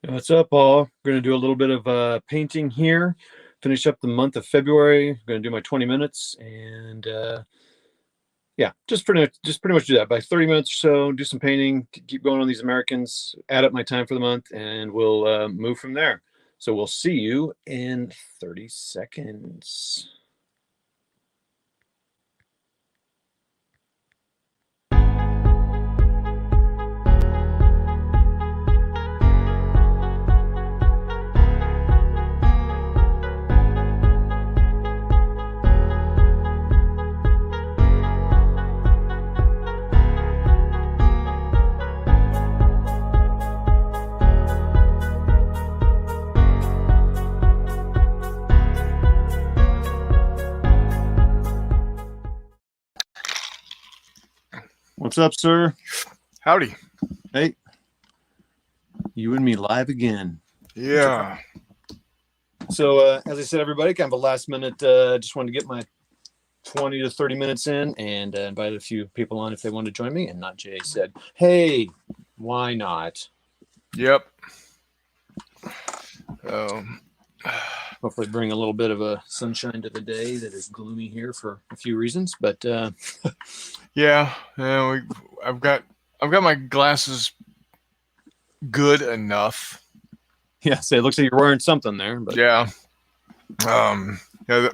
What's up, Paul? We're going to do a little bit of painting here, finish up the month of February. I'm going to do my 20 minutes and yeah, just pretty much do that. By 30 minutes or so, do some painting, keep going on these Americans, add up my time for the month, and we'll move from there. So we'll see you in 30 seconds. What's up, sir? Howdy. Hey, you and me live again. Yeah. So as I said, everybody, kind of a last minute, just wanted to get my 20 to 30 minutes in and invited a few people on if they wanted to join me. And Not Jay said, hey, why not? Yep. Hopefully bring a little bit of a sunshine to the day that is gloomy here for a few reasons. But yeah. I've got my glasses good enough. yeah, so it looks like you're wearing something there. But yeah.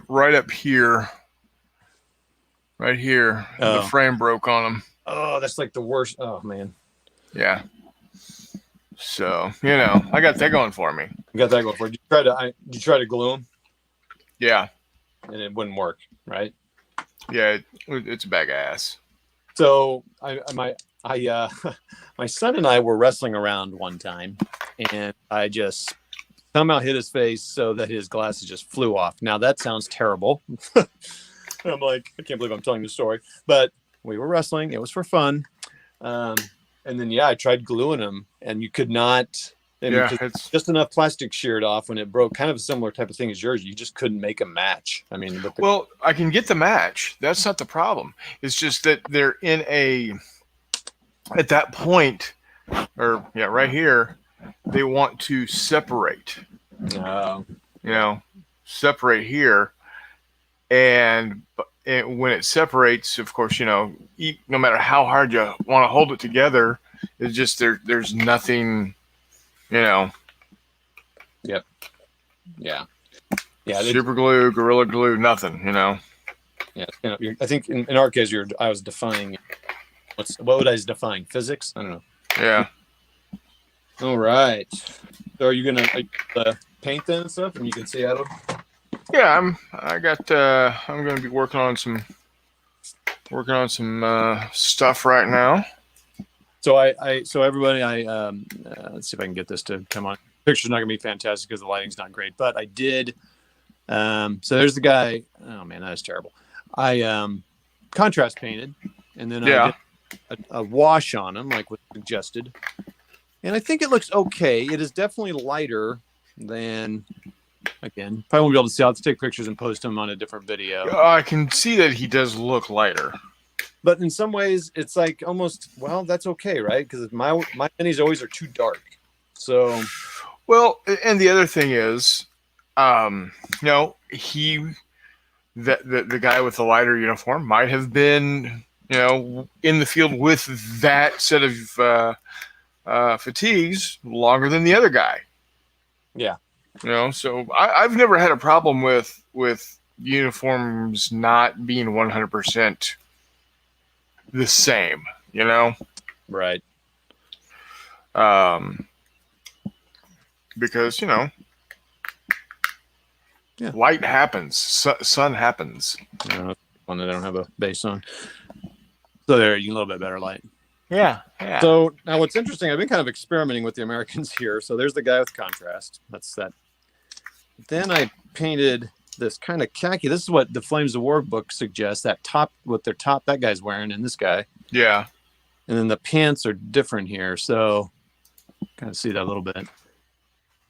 Right up here. Right here. The frame broke on them. Oh, that's like the worst. Oh man. Yeah. So, I got that going for me. You got that going for you. Did you try to glue them? Yeah. And it wouldn't work, right? Yeah, it's a bag of ass. So my son and I were wrestling around one time, and I just somehow hit his face so that his glasses just flew off. Now that sounds terrible. I'm like, I can't believe I'm telling the story, but we were wrestling. It was for fun. And then, I tried gluing them, and you could not. It's just enough plastic sheared off when it broke. Kind of a similar type of thing as yours. You just couldn't make a match. I mean, well, I can get the match. That's not the problem. It's just that they're at that point, right here, they want to separate. Separate here, and when it separates, of course, no matter how hard you want to hold it together, it's just there's nothing, Yep. Yeah. Yeah. Super glue, Gorilla Glue, nothing, Yeah. I think in our case, I was defying. What would I was defying? Physics? I don't know. Yeah. All right. So are you gonna paint then and stuff, and you can see Adam? Yeah, I'm going to be working on some stuff right now. So so everybody, let's see if I can get this to come on. Picture's not gonna be fantastic because the lighting's not great, but I did. So there's the guy. Oh man, that is terrible. I contrast painted, and then I did a wash on him, like was suggested, and I think it looks okay. It is definitely lighter than. Again, probably won't be able to see. I'll have to take pictures and post them on a different video. I can see that he does look lighter. But in some ways, it's like almost, well, that's okay, right? Because my minis always are too dark. So, well, and the other thing is, the guy with the lighter uniform might have been, in the field with that set of fatigues longer than the other guy. Yeah. So I've never had a problem with uniforms not being 100% the same, Right. Because, light happens, sun happens. One that I don't have a base on. So there, you can a little bit better light. Yeah. So now what's interesting, I've been kind of experimenting with the Americans here. So there's the guy with contrast. That's that. Then I painted this kind of khaki. This is what the Flames of War book suggests. That top, what their top, that guy's wearing, and this guy. Yeah. And then the pants are different here. So kind of see that a little bit. I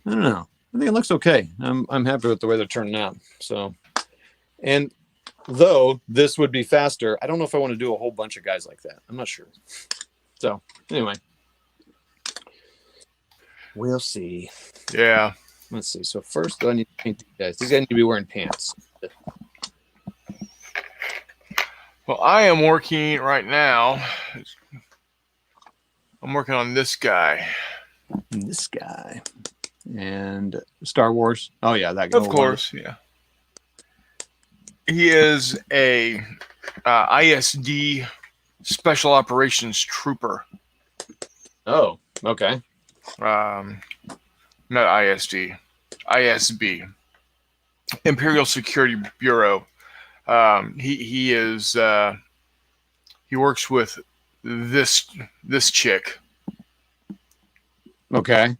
don't know. I think it looks okay. I'm happy with the way they're turning out. So, and though this would be faster, I don't know if I want to do a whole bunch of guys like that. I'm not sure. So anyway. We'll see. Yeah. Let's see. So first, I need to paint these guys. These guys need to be wearing pants. Well, I am working right now. I'm working on this guy. This guy. And Star Wars. Oh, yeah. That guy. Of course, yeah. He is a ISD Special Operations Trooper. Oh, okay. Not ISD. ISB. Imperial Security Bureau. He is he works with this chick. Okay.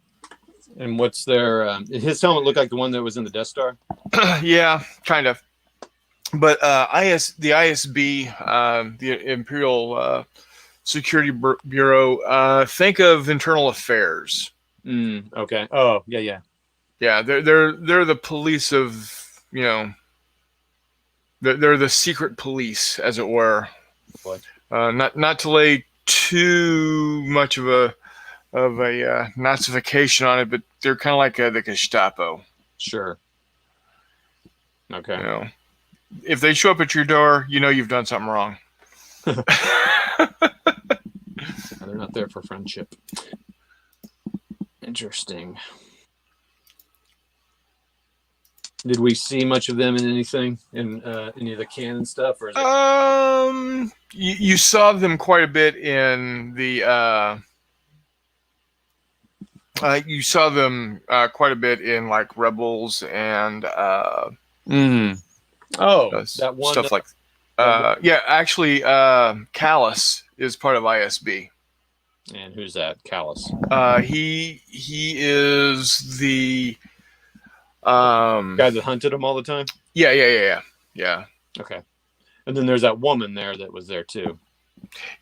And what's their his helmet look like the one that was in the Death Star? Yeah, kind of. But the ISB, the Imperial Security Bureau, think of internal affairs. Okay. Oh, yeah. Yeah, they're the police of, you know, they're the secret police, as it were. What? Not to lay too much of a Nazification on it, but they're kind of like the Gestapo. Sure. Okay. You know, if they show up at your door, you know you've done something wrong. They're not there for friendship. Interesting. Did we see much of them in anything in any of the canon stuff, or is it... you saw them quite a bit in the. You saw them quite a bit in like Rebels and that one stuff like. Yeah, actually, Callus is part of ISB. And who's that? Callus. He is the guy that hunted him all the time. Yeah. Okay. And then there's that woman there that was there too.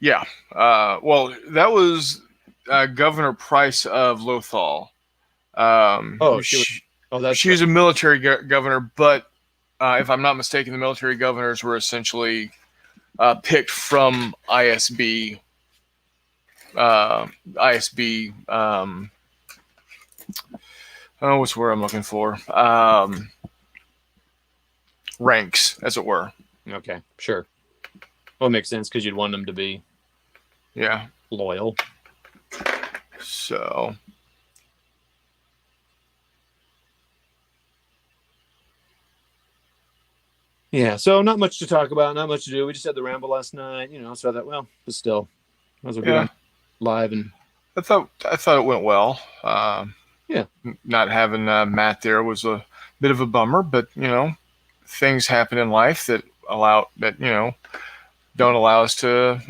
Yeah. Well, that was Governor Price of Lothal. She was a military governor, but if I'm not mistaken, the military governors were essentially picked from ISB. What's the word I'm looking for? Ranks, as it were. Okay, sure. Well, it makes sense because you'd want them to be loyal. So yeah, so not much to talk about, not much to do. We just had the ramble last night, so I thought, well, but still, might as well get on live. And I thought it went well. Yeah. Not having Matt there was a bit of a bummer, but things happen in life that don't allow us to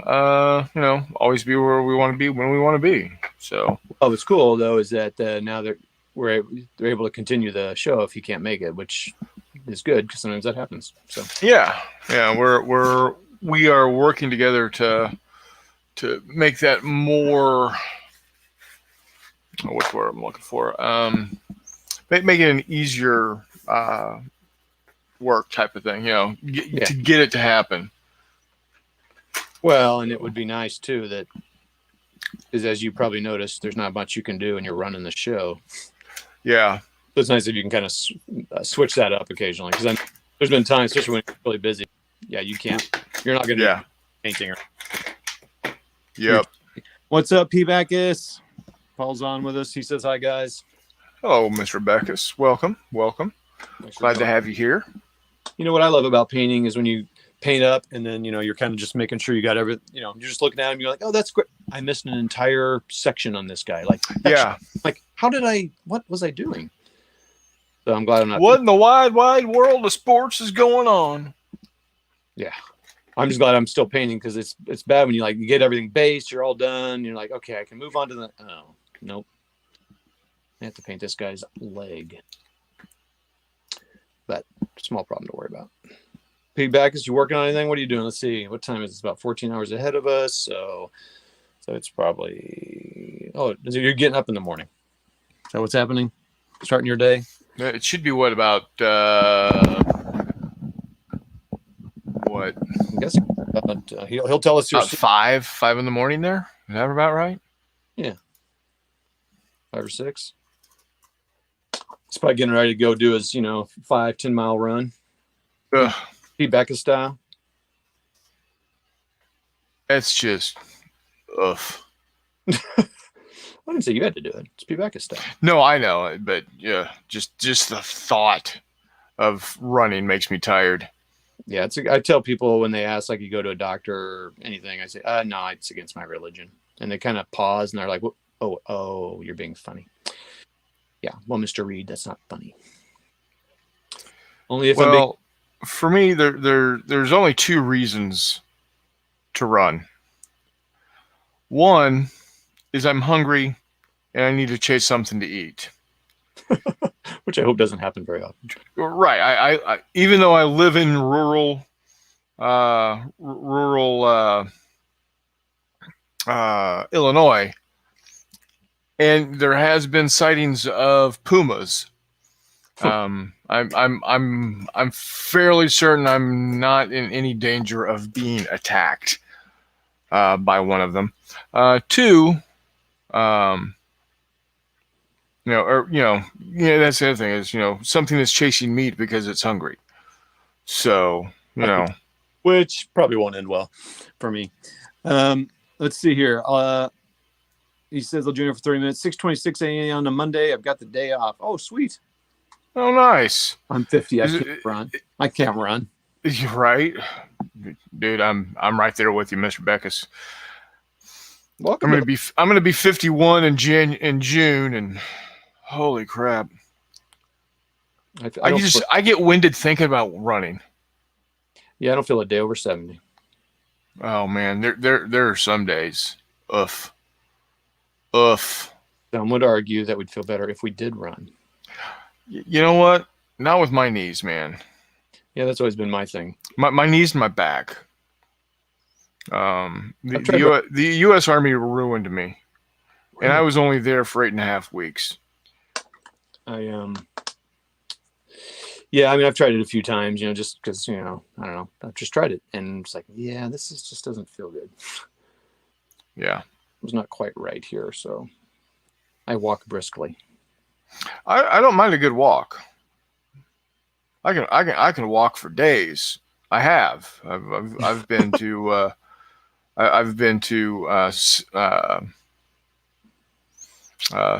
always be where we want to be when we want to be. So what's cool though is that now they're able to continue the show if you can't make it, which is good because sometimes that happens. So yeah, we are working together to make that more. What's the word I'm looking for? Make it an easier work type of thing, to get it to happen. Well, and it would be nice too that, because as you probably noticed, there's not much you can do and you're running the show. Yeah. So it's nice if you can kind of switch that up occasionally, because there's been times, especially when you're really busy. Yeah, you can't. You're not going to be painting. Yep. What's up, P. Backus? Paul's on with us. He says hi, guys. Hello, Mr. Backus. Welcome. Glad to have you here. You know what I love about painting is when you paint up and then you're kind of just making sure you got everything. You're just looking at him. You're like, oh, that's great. I missed an entire section on this guy. Like what was I doing? So I'm glad I'm not. What in the wide world of sports is going on? Yeah, I'm just glad I'm still painting, because it's bad when you get everything based, you're all done, you're like, okay, I can move on to the. Oh, nope. I have to paint this guy's leg. But small problem to worry about. Pigback, is you working on anything? What are you doing? Let's see. What time is it? It's about 14 hours ahead of us. So it's probably. Oh, you're getting up in the morning. Is that what's happening? Starting your day? It should be what about what? I'm guessing he'll tell us. About 5 in the morning. There is that about right? Yeah. 5 or 6. He's probably getting ready to go do his, 5-10 mile run. Pete Becca style. That's just, ugh. I didn't say you had to do it. It's Pete Becca style. No, I know, but yeah, just the thought of running makes me tired. Yeah, I tell people when they ask, like, you go to a doctor or anything, I say, no, it's against my religion. And they kind of pause and they're like, oh, you're being funny. Yeah, well, Mr. Reed, that's not funny. Only if for me, there's only 2 reasons to run. One is I'm hungry and I need to chase something to eat. Which I hope doesn't happen very often. Right. I even though I live in rural Illinois, and there has been sightings of pumas. I'm fairly certain I'm not in any danger of being attacked by one of them. 2, that's the other thing is, something that's chasing meat because it's hungry. So, which probably won't end well for me. Let's see here. He says they'll join for 30 minutes, 6:26 a.m. on a Monday. I've got the day off. Oh, sweet. Oh, nice. I'm 50. I can't run. You're right. Dude, I'm right there with you, Mr. Beckus. Welcome. I'm gonna be 51 in June, and holy crap. I get winded thinking about running. Yeah, I don't feel a day over 70. Oh man, there are some days. Some would argue that we'd feel better if we did run. You know what? Not with my knees, man. Yeah, that's always been my thing. My knees and my back. The U.S. Army ruined me, and I was only there for 8.5 weeks. Yeah, I mean, I've tried it a few times, just because, I don't know. I've just tried it, and it's like, yeah, just doesn't feel good. Yeah. It was not quite right here, so I walk briskly. I don't mind a good walk. I can walk for days. I have. I've been to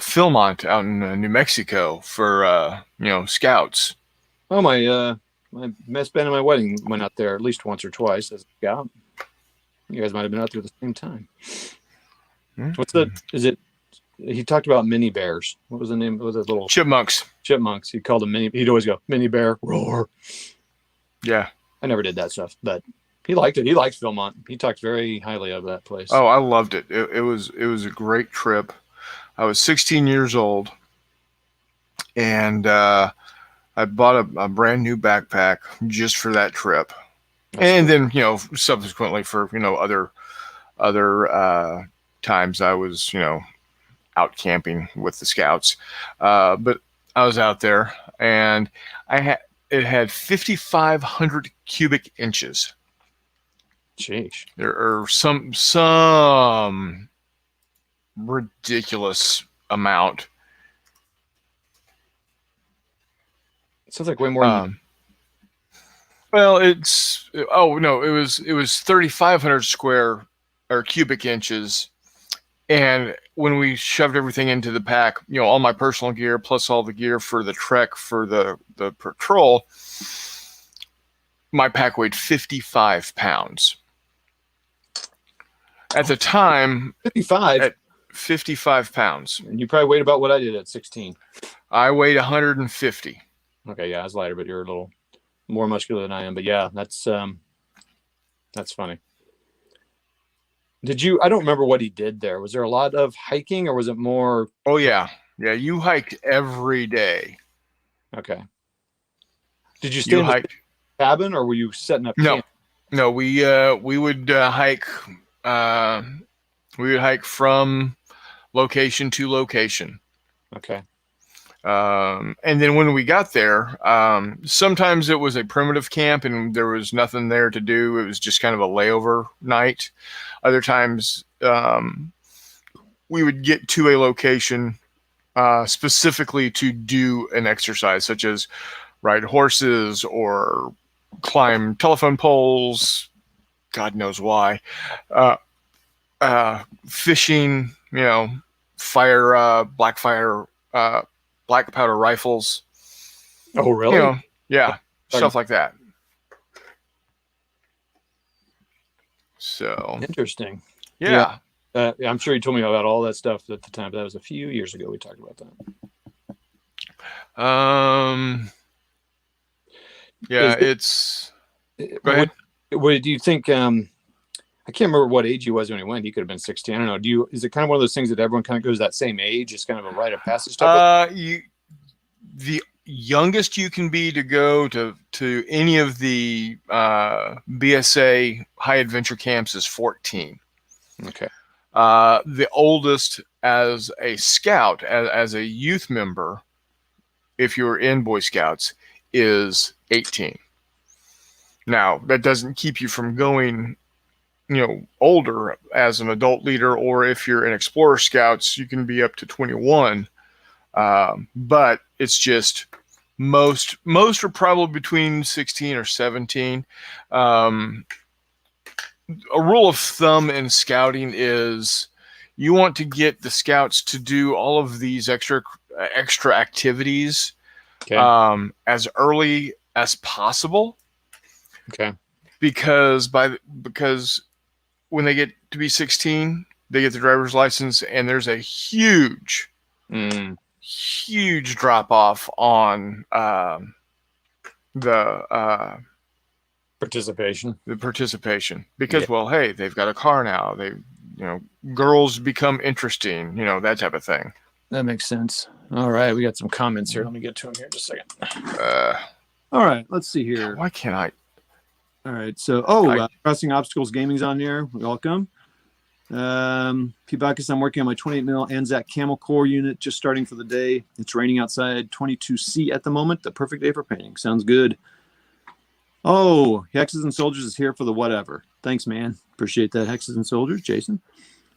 Philmont out in New Mexico for scouts. Oh, my best band at my wedding went out there at least once or twice as a scout. You guys might have been out there at the same time. Mm-hmm. What's the? Is it? He talked about mini bears. What was the name? What was it? Little chipmunks. Chipmunks. He called them mini. He'd always go mini bear roar. Yeah. I never did that stuff, but he liked it. He liked Philmont. He talked very highly of that place. Oh, I loved it. It was a great trip. I was 16 years old, and I bought a brand new backpack just for that trip. That's cool. Then subsequently for other times I was out camping with the scouts, but I was out there and it had 5,500 cubic inches. Jeez. There are some ridiculous amount. It sounds like way more. Well, it was 3,500 square or cubic inches. And when we shoved everything into the pack, all my personal gear plus all the gear for the trek for the patrol, my pack weighed 55 pounds. At the time, 55? At 55 pounds. And you probably weighed about what I did at 16. I weighed 150. Okay, yeah, I was lighter, but you're a little more muscular than I am. But yeah, that's funny. I don't remember what he did there. Was there a lot of hiking or was it more? Oh, yeah. Yeah, you hiked every day. Okay. Did you stay in the cabin or were you setting up camp? No, we would hike. We would hike from location to location. Okay. And then when we got there, sometimes it was a primitive camp and there was nothing there to do. It was just kind of a layover night. Other times, we would get to a location, specifically to do an exercise, such as ride horses or climb telephone poles. God knows why. Fishing, fire, black powder rifles. Oh, really? Yeah, stuff like that. So interesting. Yeah. I'm sure you told me about all that stuff at the time, but that was a few years ago we talked about that. Yeah, go ahead. What do you think? I can't remember what age he was when he went. He could have been 16. I don't know. Is it kind of one of those things that everyone kind of goes that same age? It's kind of a rite of passage type the youngest you can be to go to any of the BSA high adventure camps is 14. Okay. The oldest as a scout, as a youth member, if you're in Boy Scouts, is 18. Now, that doesn't keep you from going, older as an adult leader, or if you're in Explorer Scouts, you can be up to 21. But it's just most are probably between 16 or 17. A rule of thumb in scouting is you want to get the scouts to do all of these extra activities as early as possible. Okay. Because when they get to be 16, they get the driver's license, and there's a huge drop off on the participation. The participation, because hey, they've got a car now. They, girls become interesting. That type of thing. That makes sense. All right, we got some comments here. Let me get to them here in just a second. All right, let's see here. Why can't I? All right, so Crossing Obstacles Gaming's on there. Welcome. P. Bacchus, I'm working on my 28 mil Anzac Camel Core unit, just starting for the day. It's raining outside, 22C at the moment. The perfect day for painting. Sounds good. Oh, Hexes and Soldiers is here for the whatever. Thanks, man. Appreciate that, Hexes and Soldiers. Jason.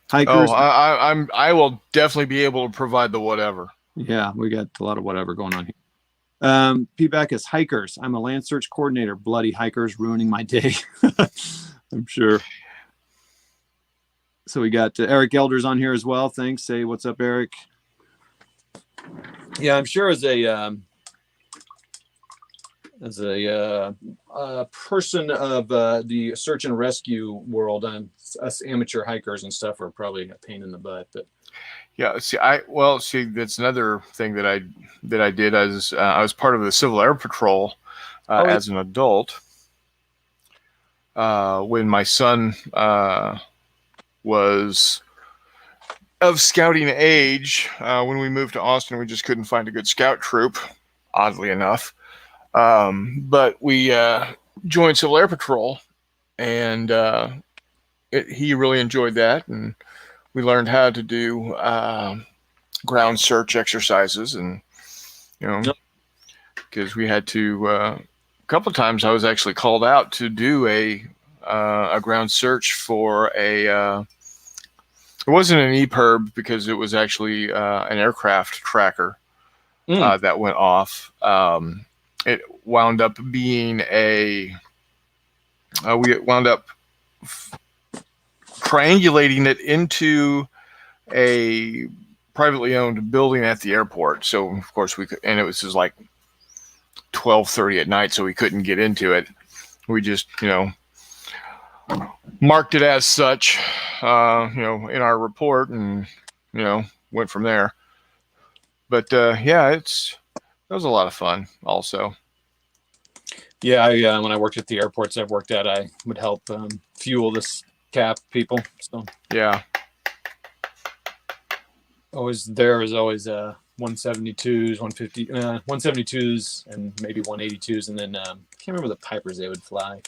Hikers. Oh, I will definitely be able to provide the whatever. Yeah, we got a lot of whatever going on here. P. Bacchus, Hikers. I'm a land search coordinator. Bloody hikers ruining my day. I'm sure. So we got Eric Elders on here as well. Thanks. Say what's up, Eric. Yeah, I'm sure as a person of the search and rescue world, us amateur hikers and stuff are probably a pain in the butt. But yeah, see, that's another thing that I did as I was part of the Civil Air Patrol as an adult. When my son was of scouting age, when we moved to Austin, we just couldn't find a good scout troop, oddly enough. But we joined Civil Air Patrol, and he really enjoyed that, and we learned how to do ground search exercises, and because we had to a couple of times I was actually called out to do a ground search for it wasn't an EPIRB because it was actually an aircraft tracker that went off. It wound up being we wound up triangulating it into a privately owned building at the airport. So of course we could, and it was just like 12:30 at night, so we couldn't get into it. We just, marked it as such, in our report, and went from there. But that was a lot of fun also. Yeah, when I worked at the airports I've worked at, I would help fuel this cap people. So yeah, always 172s, 150, 172s, and maybe 182s, and then I can't remember the Pipers they would fly.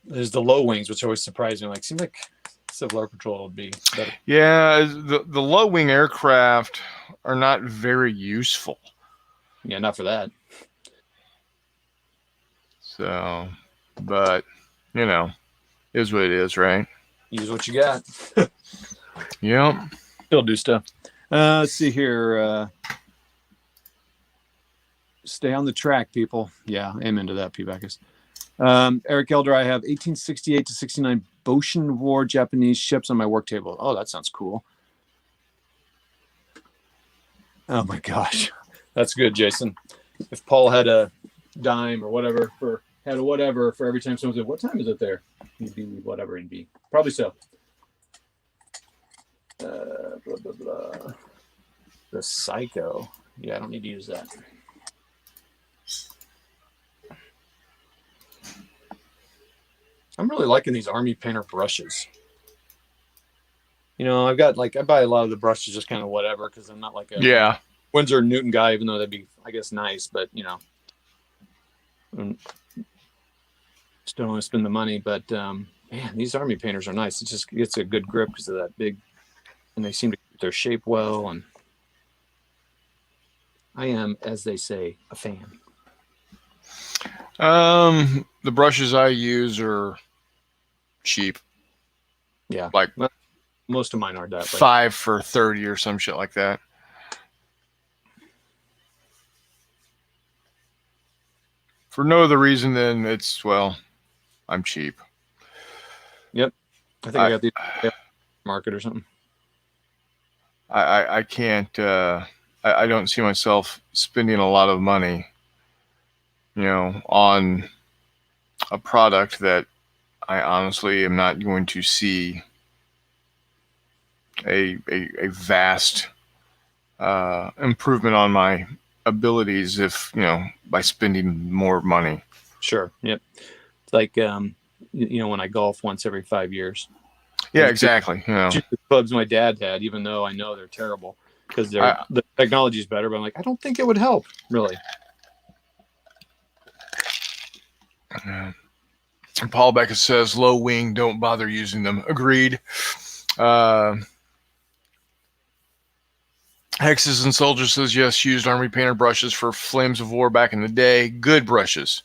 There's the low wings, which always surprised me. Seems like Civil Air Patrol would be better. Yeah, the low wing aircraft are not very useful. Yeah, not for that. So, but is what it is, right? Use what you got. Yep. Still do stuff. Let's see here. Stay on the track, people. Yeah, amen to that, P-Bacchus. Eric Elder, I have 1868 to 69 Boshin War Japanese ships on my work table. Oh, that sounds cool. Oh my gosh. That's good, Jason. If Paul had a dime or whatever for every time someone said, what time is it there? He'd be whatever he'd be. Probably so. Blah, blah, blah. The Psycho. Yeah, I don't need to use that. I'm really liking these Army Painter brushes. You know, I buy a lot of the brushes just kind of whatever because I'm not like a Winsor & Newton guy, even though that'd be, I guess, nice. But, you know, just don't want to spend the money. But, man, these Army Painters are nice. It just gets a good grip because of that big, and they seem to keep their shape well. And I am, as they say, a fan. The brushes I use are cheap. Yeah. Like most of mine are that. 5 for $30 or some shit like that. For no other reason than it's, well, I'm cheap. Yep. I think I got the market or something. I can't, I don't see myself spending a lot of money, you know, on a product that I honestly am not going to see a vast improvement on my abilities if, you know, by spending more money. Sure. Yep. It's like, you know, when I golf once every 5 years. Yeah, exactly. You know, the clubs my dad had, even though I know they're terrible because the technology is better, but I'm like, I don't think it would help really. Paul Becker says, low wing, don't bother using them. Agreed. Hexes and Soldier says, yes, used Army Painter brushes for Flames of War back in the day. Good brushes.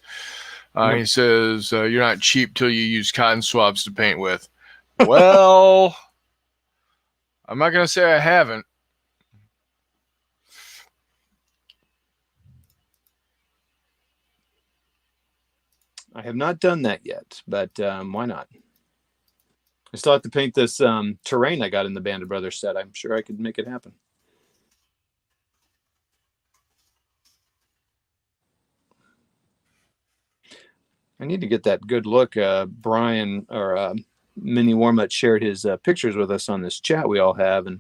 He says, you're not cheap till you use cotton swabs to paint with. Well, I'm not going to say I haven't. I have not done that yet, but why not? I still have to paint this terrain I got in the Band of Brothers set. I'm sure I could make it happen. I need to get that good look. Brian or Mini Warmut shared his pictures with us on this chat we all have, and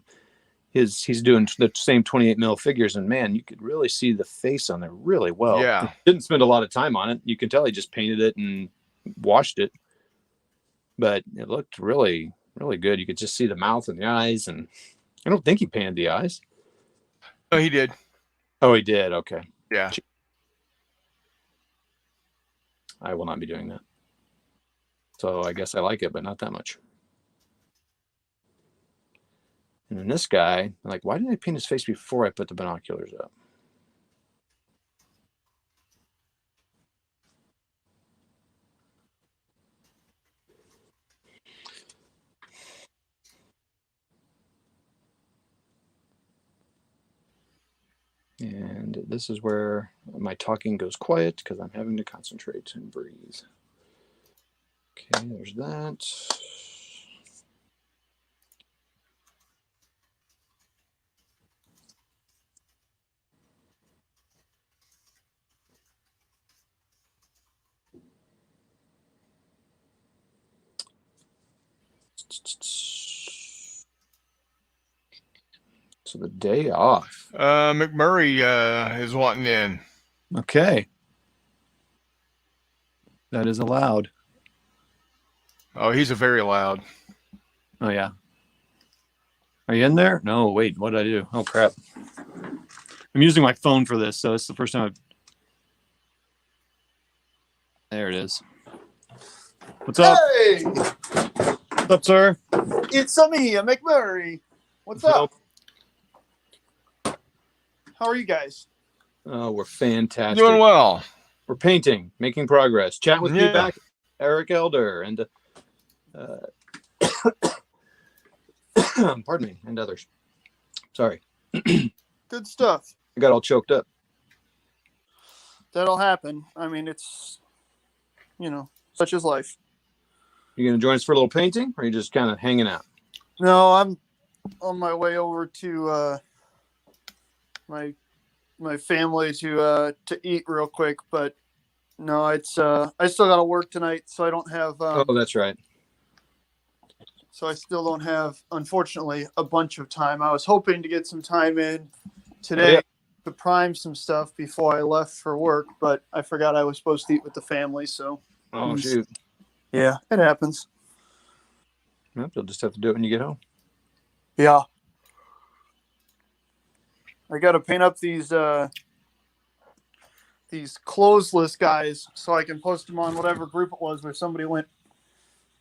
he's doing the same 28 mil figures, and man, you could really see the face on there really well. Yeah. Didn't spend a lot of time on it. You can tell he just painted it and washed it, but it looked really, really good. You could just see the mouth and the eyes, and I don't think he painted the eyes. Oh, he did. Oh, he did. Okay. Yeah. I will not be doing that. So I guess I like it, but not that much. And then this guy, like, why didn't I paint his face before I put the binoculars up? And this is where my talking goes quiet because I'm having to concentrate and breathe. Okay, there's that. So the day off. McMurray is wanting in. Okay. That is allowed. Oh, he's a very loud. Oh, yeah. Are you in there? No, wait. What did I do? Oh, crap. I'm using my phone for this, so it's the first time I've... There it is. What's up? Hey! What's up, sir? It's me, McMurray. What's up? How are you guys? Oh, we're fantastic. Doing well. We're painting, making progress. Chat with me back, Eric Elder, and pardon me, and others. Sorry. Good stuff. I got all choked up. That'll happen. I mean, it's, such is life. You going to join us for a little painting, or are you just kind of hanging out? No, I'm on my way over to my family to eat real quick, but no, it's I still got to work tonight, so I don't have. Oh, that's right. So I still don't have, unfortunately, a bunch of time. I was hoping to get some time in today to prime some stuff before I left for work, but I forgot I was supposed to eat with the family. So. Oh shoot. Yeah, it happens. Well, you'll just have to do it when you get home. Yeah. I got to paint up these clothesless guys so I can post them on whatever group it was where somebody went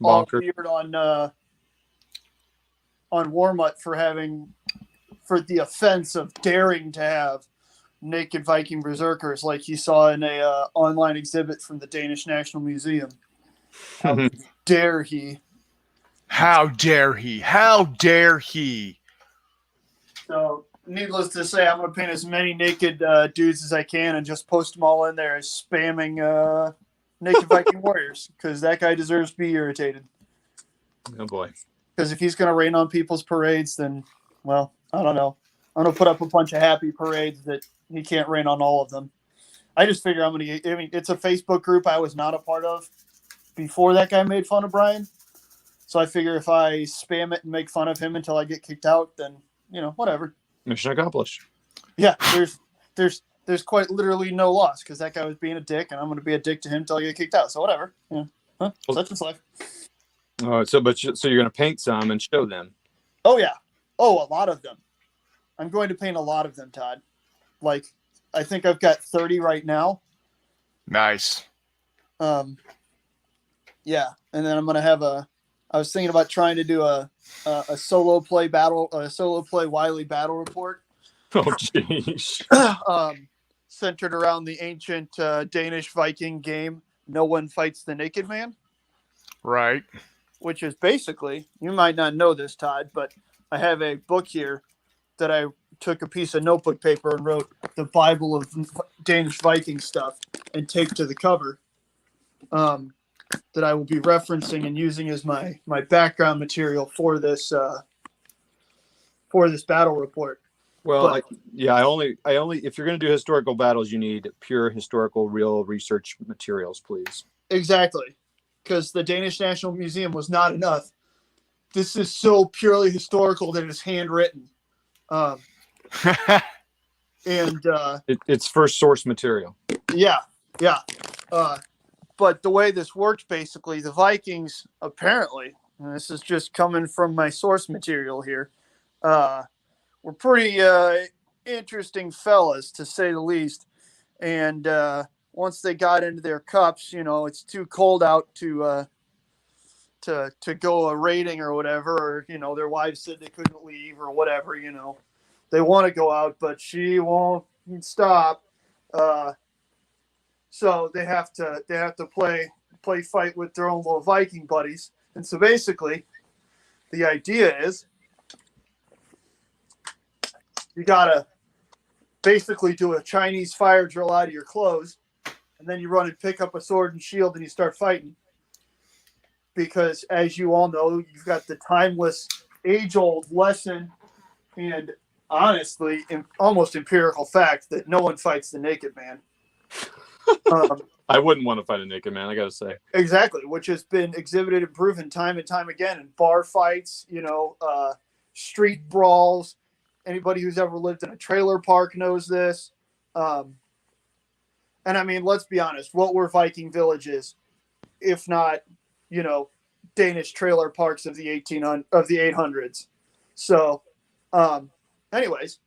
all weird on Warmut for the offense of daring to have naked Viking berserkers like he saw in a online exhibit from the Danish National Museum. How dare he? How dare he? How dare he? So, needless to say, I'm going to paint as many naked dudes as I can and just post them all in there as spamming naked Viking warriors, because that guy deserves to be irritated. Oh, boy. Because if he's going to rain on people's parades, then, well, I don't know. I'm going to put up a bunch of happy parades that he can't rain on all of them. I just figure it's a Facebook group I was not a part of before that guy made fun of Brian. So I figure if I spam it and make fun of him until I get kicked out, then, whatever. Mission accomplished. Yeah, there's quite literally no loss because that guy was being a dick, and I'm going to be a dick to him until I get kicked out. So whatever. Yeah, such is life. Oh, so you're going to paint some and show them? Oh yeah. Oh, a lot of them. I'm going to paint a lot of them, Todd. Like, I think I've got 30 right now. Nice. Yeah, and then I'm going to have I was thinking about trying to do a solo play Wiley battle report. Oh, jeez. Centered around the ancient Danish Viking game, No One Fights the Naked Man. Right. Which is basically, you might not know this, Todd, but I have a book here that I took a piece of notebook paper and wrote the Bible of Danish Viking stuff and taped to the cover. That I will be referencing and using as my background material for this battle report. Well, I only if you're going to do historical battles, you need pure historical, real research materials, please. Exactly, because the Danish National Museum was not enough. This is so purely historical that it's handwritten, and it's first source material. Yeah. But the way this worked, basically, the Vikings apparently, and this is just coming from my source material here, were pretty interesting fellas, to say the least. And once they got into their cups, it's too cold out to go a raiding or whatever, or their wives said they couldn't leave or whatever. They want to go out, but she won't stop. So they have to play fight with their own little Viking buddies. And so basically, the idea is you gotta basically do a Chinese fire drill out of your clothes, and then you run and pick up a sword and shield and you start fighting. Because as you all know, you've got the timeless, age-old lesson and honestly, almost empirical fact that no one fights the naked man. I wouldn't want to fight a naked man, I gotta say. Exactly, which has been exhibited and proven time and time again in bar fights, street brawls. Anybody who's ever lived in a trailer park knows this. And I mean, let's be honest, what were Viking villages, if not, Danish trailer parks of the 800s? So, anyways,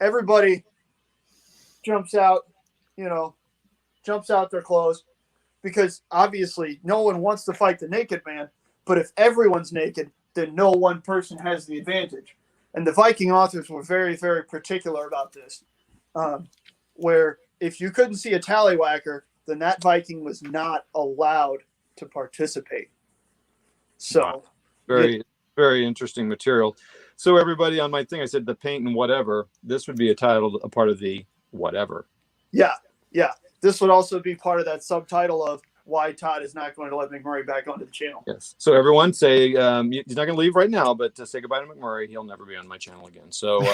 everybody jumps out their clothes because obviously no one wants to fight the naked man, but if everyone's naked, then no one person has the advantage. And the Viking authors were very, very particular about this, where if you couldn't see a tallywhacker, then that Viking was not allowed to participate. So very, very interesting material. So everybody on my thing, I said the paint and whatever. This would be a part of the whatever. Yeah. This would also be part of that subtitle of why Todd is not going to let McMurray back onto the channel. Yes. So everyone say he's not going to leave right now, but to say goodbye to McMurray. He'll never be on my channel again. So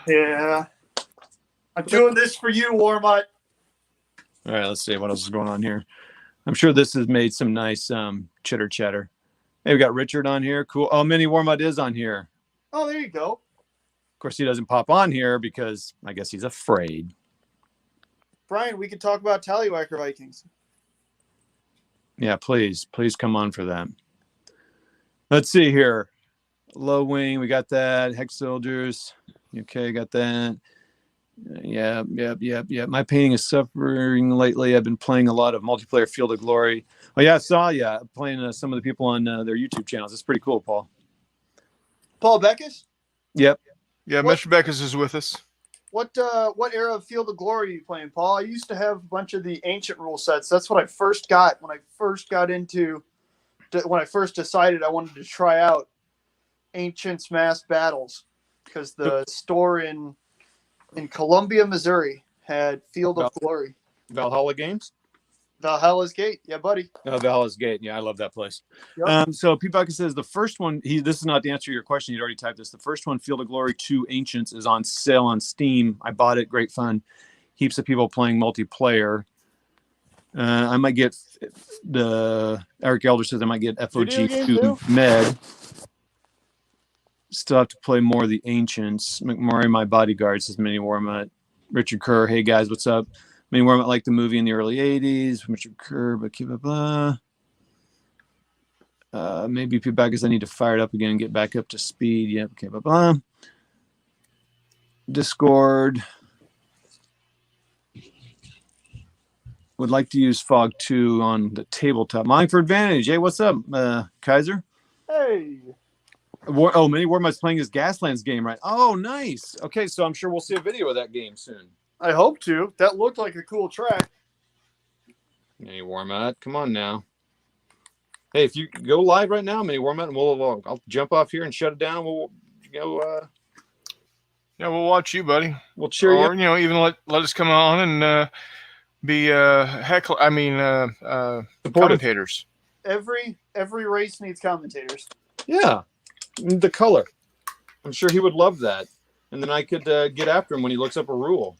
yeah, I'm doing this for you, Warmut. All right, let's see what else is going on here. I'm sure this has made some nice chitter chatter. Hey, we got Richard on here. Cool. Oh, Mini Warmut is on here. Oh, there you go. Of course, he doesn't pop on here because I guess he's afraid. Brian, we could talk about Tallywhacker Vikings. Yeah, please come on for that. Let's see here. Low wing, we got that. Hex soldiers. Okay, got that. Yeah. My painting is suffering lately. I've been playing a lot of multiplayer Field of Glory. Oh yeah, I saw you playing some of the people on their YouTube channels. It's pretty cool, Paul. Paul Beckus? Yep. Yeah, Mr. Beckus is with us. What era of Field of Glory are you playing, Paul? I used to have a bunch of the ancient rule sets. That's what I first got when I first decided I wanted to try out Ancients Mass Battles, because the store in Columbia, Missouri had Field of Glory. Valhalla Games? Valhalla's Gate. Yeah, buddy. Oh, Valhalla's Gate. Yeah, I love that place. Yep. So Pete Bucket says the first one, this is not to answer your question. You'd already typed this. The first one, Field of Glory 2 Ancients, is on sale on Steam. I bought it. Great fun. Heaps of people playing multiplayer. I might get Eric Elder says I might get FOG2 Med. Still have to play more of the Ancients. McMurray, my bodyguard, says Mini Warmut. Richard Kerr, hey guys, what's up? Mini Warmut liked the movie in the early 80s. Richard Kerr, but blah, blah. Maybe Pete Backus, I need to fire it up again and get back up to speed. Yep, okay, blah, blah. Discord. Would like to use Fog 2 on the tabletop. Mine for advantage. Hey, what's up, Kaiser? Hey. Mini Warmut's playing his Gaslands game, right? Oh, nice. Okay, so I'm sure we'll see a video of that game soon. I hope to. That looked like a cool track. Mini Warmut, come on now. Hey, if you go live right now, Mini Warmut, and I'll jump off here and shut it down. We'll go. Yeah, we'll watch you, buddy. We'll cheer you. Or even let us come on and be commentators. Every race needs commentators. Yeah, the color. I'm sure he would love that, and then I could get after him when he looks up a rule.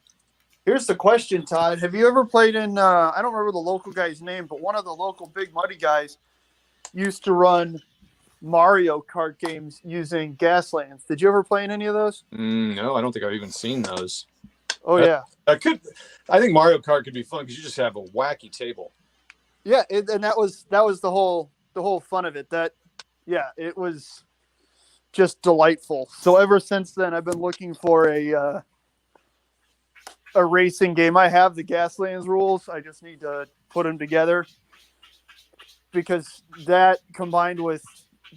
Here's the question, Todd. Have you ever played in, I don't remember the local guy's name, but one of the local Big Muddy guys used to run Mario Kart games using Gaslands. Did you ever play in any of those? No, I don't think I've even seen those. Oh, yeah. I think Mario Kart could be fun because you just have a wacky table. Yeah, and that was the whole fun of it. It was just delightful. So ever since then, I've been looking for a racing game. I have the Gaslands rules. I just need to put them together, because that combined with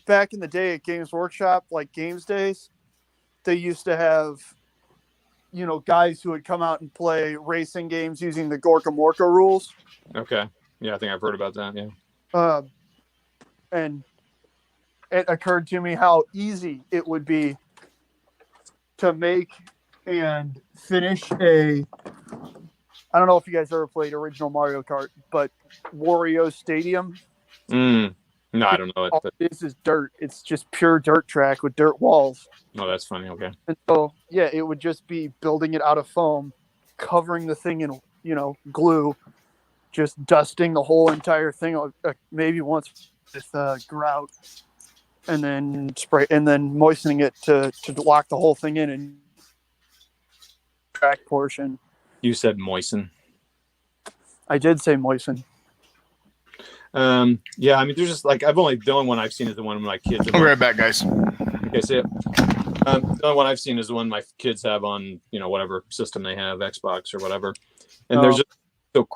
back in the day at Games Workshop, like Games Days, they used to have, guys who would come out and play racing games using the Gorka Morka rules. Okay. Yeah, I think I've heard about that. Yeah. And it occurred to me how easy it would be to make and finish I don't know if you guys ever played original Mario Kart, but Wario Stadium. No, I don't know it. But... This is dirt. It's just pure dirt track with dirt walls. Oh, that's funny. Okay. And so, yeah, it would just be building it out of foam, covering the thing in, glue, just dusting the whole entire thing, maybe once with grout, and then moistening it to lock the whole thing in and track portion. You said moisten. I did say moisten. Yeah, I mean, there's just the only one I've seen is the one of my kids. I'll be right back, guys. Okay, see it. The only one I've seen is the one my kids have on, whatever system they have, Xbox or whatever. And there's just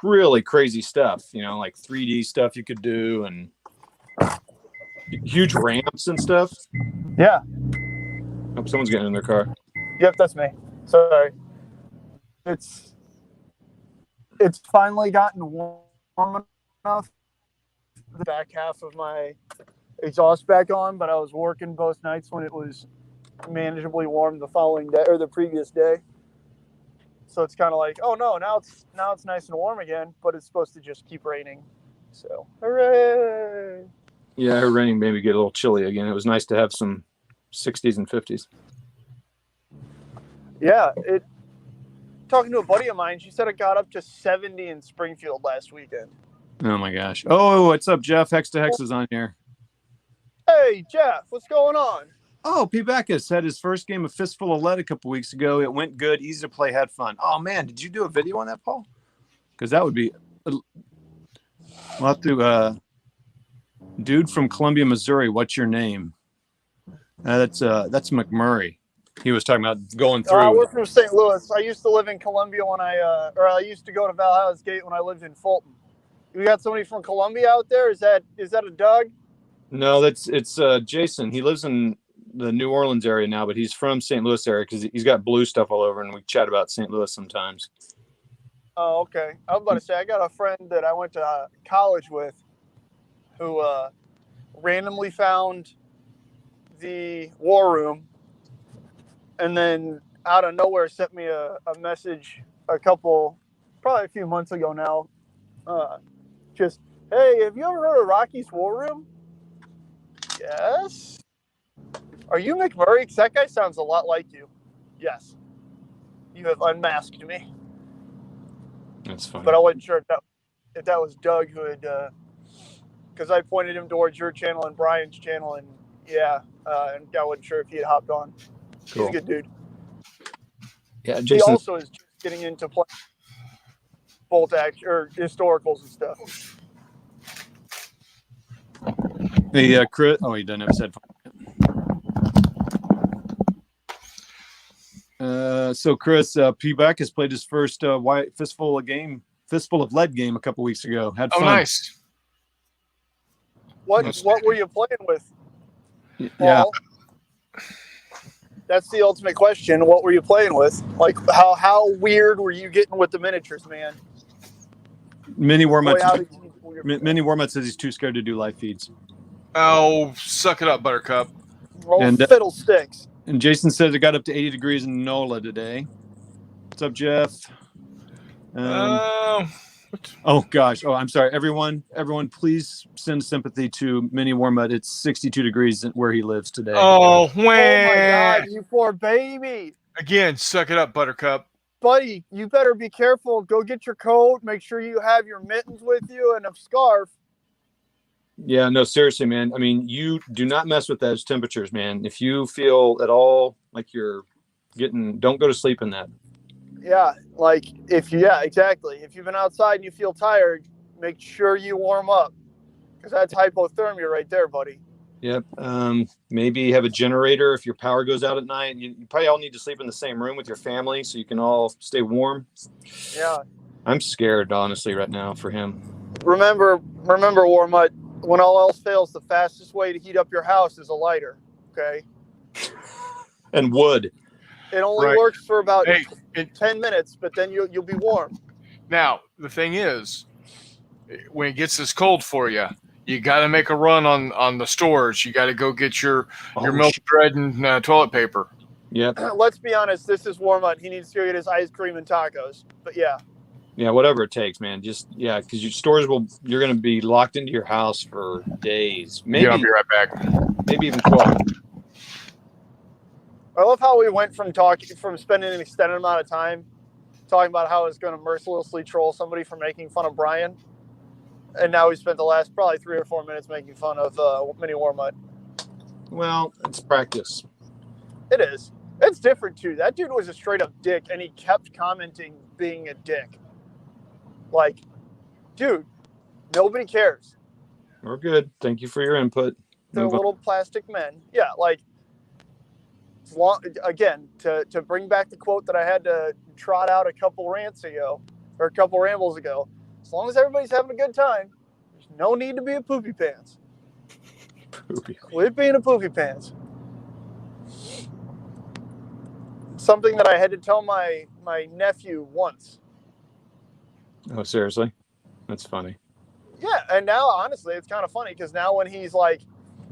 really crazy stuff, like 3D stuff you could do and huge ramps and stuff. Yeah. Oh, someone's getting in their car. Yep, that's me. Sorry. It's finally gotten warm enough. The back half of my exhaust back on, but I was working both nights when it was manageably warm the following day or the previous day. So it's kind of like, oh no, now it's nice and warm again, but it's supposed to just keep raining. So hooray! Yeah, raining made me get a little chilly again. It was nice to have some 60s and 50s. Yeah, talking to a buddy of mine, she said it got up to 70 in Springfield last weekend. Oh my gosh. Oh, what's up, Jeff? Hex to Hex is on here. Hey, Jeff, what's going on? Oh, P. Backus had his first game of Fistful of Lead a couple weeks ago. It went good, easy to play, had fun. Oh man, did you do a video on that, Paul? Because that would be. We'll have to. Dude from Columbia, Missouri. What's your name? That's McMurray. He was talking about going through. We're from St. Louis. I used to live in Columbia when I used to go to Valhalla's Gate when I lived in Fulton. We got somebody from Columbia out there. Is that a Doug? No, it's Jason. He lives in the New Orleans area now, but he's from St. Louis area because he's got blue stuff all over, and we chat about St. Louis sometimes. Oh, okay. I was about to say, I got a friend that I went to college with who randomly found the war room and then out of nowhere sent me a message probably a few months ago now. Just, hey, have you ever heard of Rocky's War Room? Yes. Are you McMurray? Because that guy sounds a lot like you. Yes. You have unmasked me. That's funny. But I wasn't sure if that was Doug who had, because I pointed him towards your channel and Brian's channel, and and I wasn't sure if he had hopped on. Cool. He's a good dude. Yeah, He Jason also is just getting into playing bolt action or historicals and stuff. Hey, Chris. Oh, he doesn't have his headphones. So Chris, P. Beck has played his first Fistful of Lead game a couple weeks ago. Had fun. Oh, nice. What were you playing with? Yeah. Paul? That's the ultimate question. What were you playing with? Like, how weird were you getting with the miniatures, man? Mini Warmut says he's too scared to do live feeds. Oh, suck it up, Buttercup. Fiddlesticks. And Jason says it got up to 80 degrees in NOLA today. What's up, Jeff? Oh gosh. Oh, I'm sorry. Everyone, please send sympathy to Mini Warmut. It's 62 degrees where he lives today. Oh, Oh my God, you poor baby. Again, suck it up, Buttercup. Buddy, you better be careful. Go get your coat. Make sure you have your mittens with you and a scarf. Yeah, no, seriously, man. I mean, you do not mess with those temperatures, man. If you feel at all like you're don't go to sleep in that. Yeah, exactly. If you've been outside and you feel tired, make sure you warm up because that's hypothermia right there, buddy. Yep. Maybe have a generator if your power goes out at night. You probably all need to sleep in the same room with your family so you can all stay warm. Yeah. I'm scared, honestly, right now for him. Remember, Warmut, when all else fails, the fastest way to heat up your house is a lighter, okay? And wood. It only works for about 10 minutes, but then you'll be warm. Now, the thing is, when it gets this cold for you, you got to make a run on the stores. You got to go get your milk, bread, and toilet paper. Yep. Let's be honest. This is Warmut. He needs to go get his ice cream and tacos. But yeah. Yeah, whatever it takes, man. Just because your stores you're going to be locked into your house for days. Maybe I'll be right back. Maybe even 12. I love how we went from spending an extended amount of time talking about how it's going to mercilessly troll somebody for making fun of Brian, and now we spent the last probably 3 or 4 minutes making fun of Mini Warmut. Well, it's practice. It is. It's different too. That dude was a straight up dick, and he kept commenting being a dick. Like, dude, nobody cares. We're good. Thank you for your input. They're little plastic men. Yeah, like, again, to bring back the quote that I had to trot out a couple rambles ago, as long as everybody's having a good time, there's no need to be a poopy pants. Quit being a poopy pants. Something that I had to tell my nephew once. Oh, seriously? That's funny. Yeah, and now, honestly, it's kind of funny because now when he's like,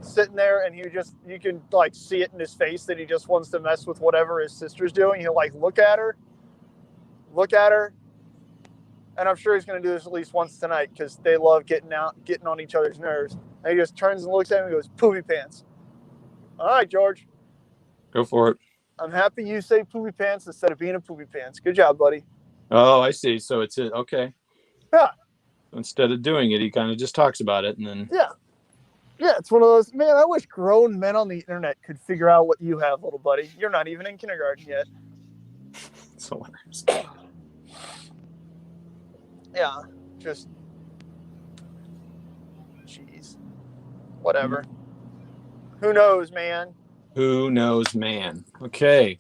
sitting there, and you can like see it in his face that he just wants to mess with whatever his sister's doing. He'll like look at her, and I'm sure he's going to do this at least once tonight because they love getting on each other's nerves. And he just turns and looks at him and goes, "Poopy pants." All right, George. Go for it. I'm happy you say poopy pants instead of being a poopy pants. Good job, buddy. Oh, I see. So it's it. Okay. Yeah. Instead of doing it, he kind of just talks about it, and then Yeah, it's one of those. Man, I wish grown men on the internet could figure out what you have, little buddy. You're not even in kindergarten yet. it's hilarious. Yeah, just jeez, whatever. Who knows, man? Who knows, man? Okay.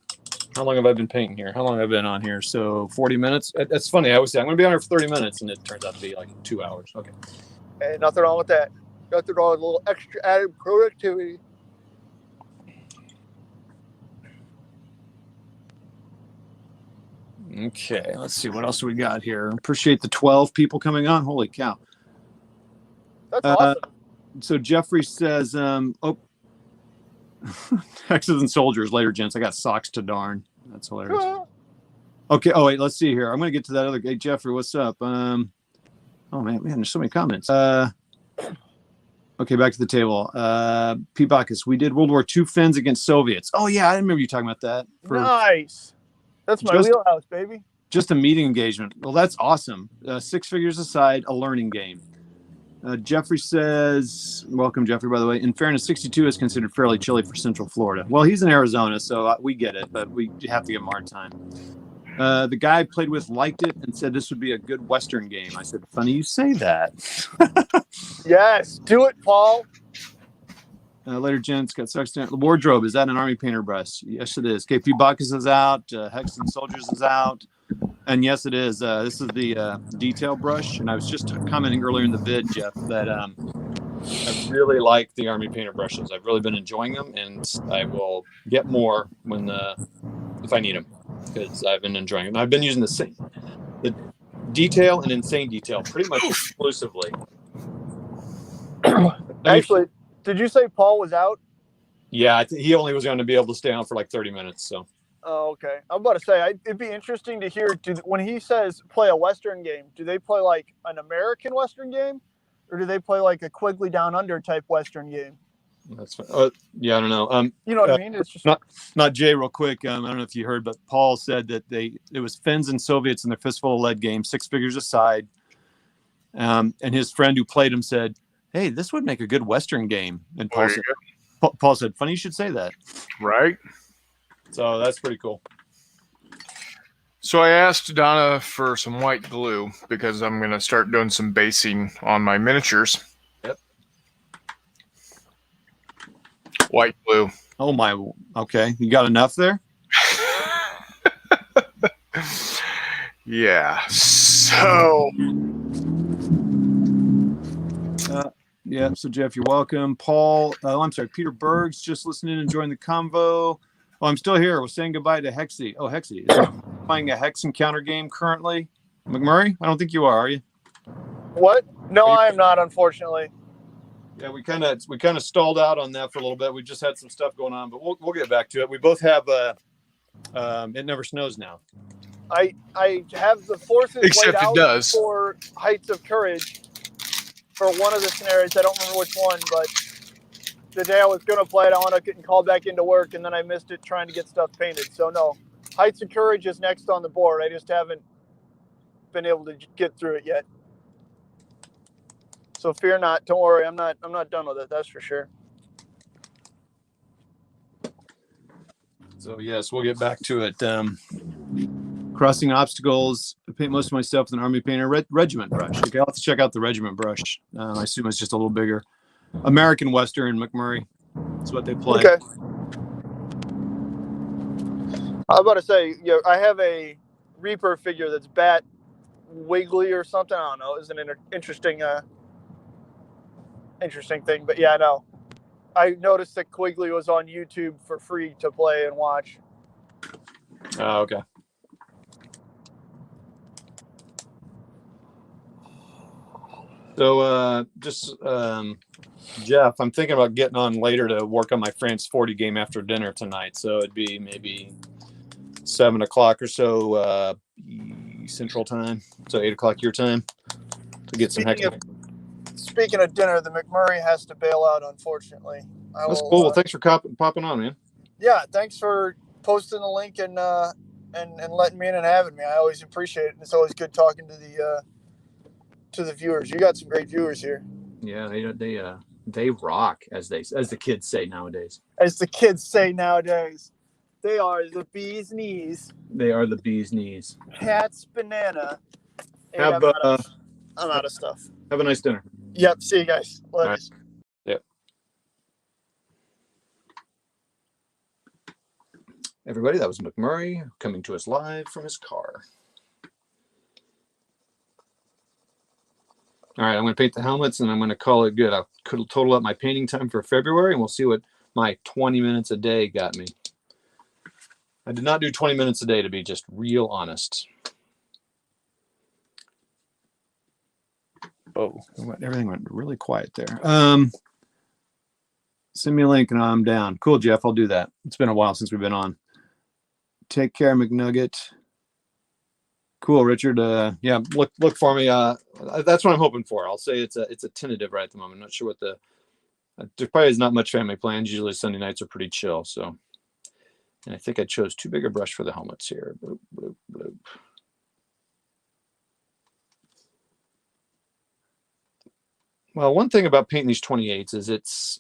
How long have I been painting here? How long have I been on here? So 40 minutes. That's funny. I always say I'm going to be on here for 30 minutes, and it turns out to be like 2 hours. Okay. Hey, nothing wrong with that. Nothing wrong with a little extra added productivity. Okay. Let's see what else we got here. Appreciate the 12 people coming on. Holy cow. That's awesome. So Jeffrey says, Hexes and soldiers later, gents. I got socks to darn. That's hilarious. Okay. Oh, wait. Let's see here. I'm going to get to that other. Hey, Jeffrey, what's up? Oh, man. There's so many comments. Okay, back to the table. P. Bacchus, we did World War II Finns against Soviets. Oh, yeah. I remember you talking about that. Nice. That's my wheelhouse, baby. Just a meeting engagement. Well, that's awesome. 6 figures aside, a learning game. Jeffrey says, welcome, Jeffrey, by the way. In fairness, 62 is considered fairly chilly for Central Florida. Well, he's in Arizona, so we get it, but we have to give him a hard time. The guy I played with liked it and said this would be a good Western game. I said, funny you say that. Yes, do it, Paul. Later, gents, got sucks down. The wardrobe, is that an Army painter brush? Yes, it is. KP Bacchus is out. Hex and Soldiers is out. And yes, it is. This is the detail brush. And I was just commenting earlier in the vid, Jeff, that I really like the Army painter brushes. I've really been enjoying them, and I will get more when if I need them, because I've been enjoying them. I've been using the detail and insane detail pretty much exclusively. Actually, did you say Paul was out? Yeah, he only was going to be able to stay on for like 30 minutes. So. Oh, okay. I'm about to say, it'd be interesting to hear, when he says play a Western game, do they play like an American Western game? Or do they play like a Quigley Down Under type Western game? That's yeah, I don't know. You know what I mean? It's just not Jay. Real quick, I don't know if you heard, but Paul said that it was Finns and Soviets in their fistful of lead game, 6 figures aside. And his friend who played him said, "Hey, this would make a good Western game." And Paul said, "Funny you should say that." Right. So that's pretty cool. So I asked Donna for some white glue because I'm going to start doing some basing on my miniatures. Yep. White glue. Oh my. Okay. You got enough there? Yeah. So. Yeah. So Jeff, you're welcome. Paul. I'm sorry. Peter Berg's just listening and enjoying the convo. Oh, I'm still here. We're saying goodbye to Hexy. Oh, Hexy. Is he playing a Hex Encounter game currently? McMurray? I don't think you are you? What? No, I am not, unfortunately. Yeah, we kind of stalled out on that for a little bit. We just had some stuff going on, but we'll get back to it. We both have It Never Snows now. I have the forces except laid it out does for Heights of Courage for one of the scenarios. I don't remember which one, but the day I was going to play it, I wound up getting called back into work, and then I missed it trying to get stuff painted. So no, Heights of Courage is next on the board. I just haven't been able to get through it yet. So fear not. Don't worry. I'm not done with it. That's for sure. So yes, we'll get back to it. Crossing obstacles. I paint most of my stuff with an Army painter regiment brush. Okay, I'll have to check out the regiment brush. I assume it's just a little bigger. American Western, McMurray. That's what they play. Okay. I was about to say, I have a Reaper figure that's Bat Wiggly or something. I don't know. It's an interesting thing. But yeah, no. I noticed that Quigley was on YouTube for free to play and watch. Oh, okay. So Jeff, I'm thinking about getting on later to work on my France 40 game after dinner tonight. So it'd be maybe 7 o'clock or so Central Time. So 8 o'clock your time to get some Speaking of dinner, the McMurray has to bail out, unfortunately. That's cool. Well, thanks for popping on, man. Yeah, thanks for posting the link and letting me in and having me. I always appreciate it. It's always good talking to the viewers. You got some great viewers here. Yeah, they rock, as the kids say nowadays. As the kids say nowadays, they are the bee's knees. They are the bee's knees. Cat's banana. I'm out of stuff. Have a nice dinner. Yep. See you guys. Love right. Yep. Everybody, that was McMurray coming to us live from his car. All right, I'm going to paint the helmets, and I'm going to call it good. I'll total up my painting time for February, and we'll see what my 20 minutes a day got me. I did not do 20 minutes a day, to be just real honest. Oh, everything went really quiet there. Send me a link, and I'm down. Cool, Jeff, I'll do that. It's been a while since we've been on. Take care, McNugget. Cool, Richard. Yeah, look for me. That's what I'm hoping for. I'll say it's a tentative right at the moment. I'm not sure what there probably is not much family plans. Usually Sunday nights are pretty chill. So, and I think I chose too big a brush for the helmets here. Bloop, bloop, bloop. Well, one thing about painting these 28s is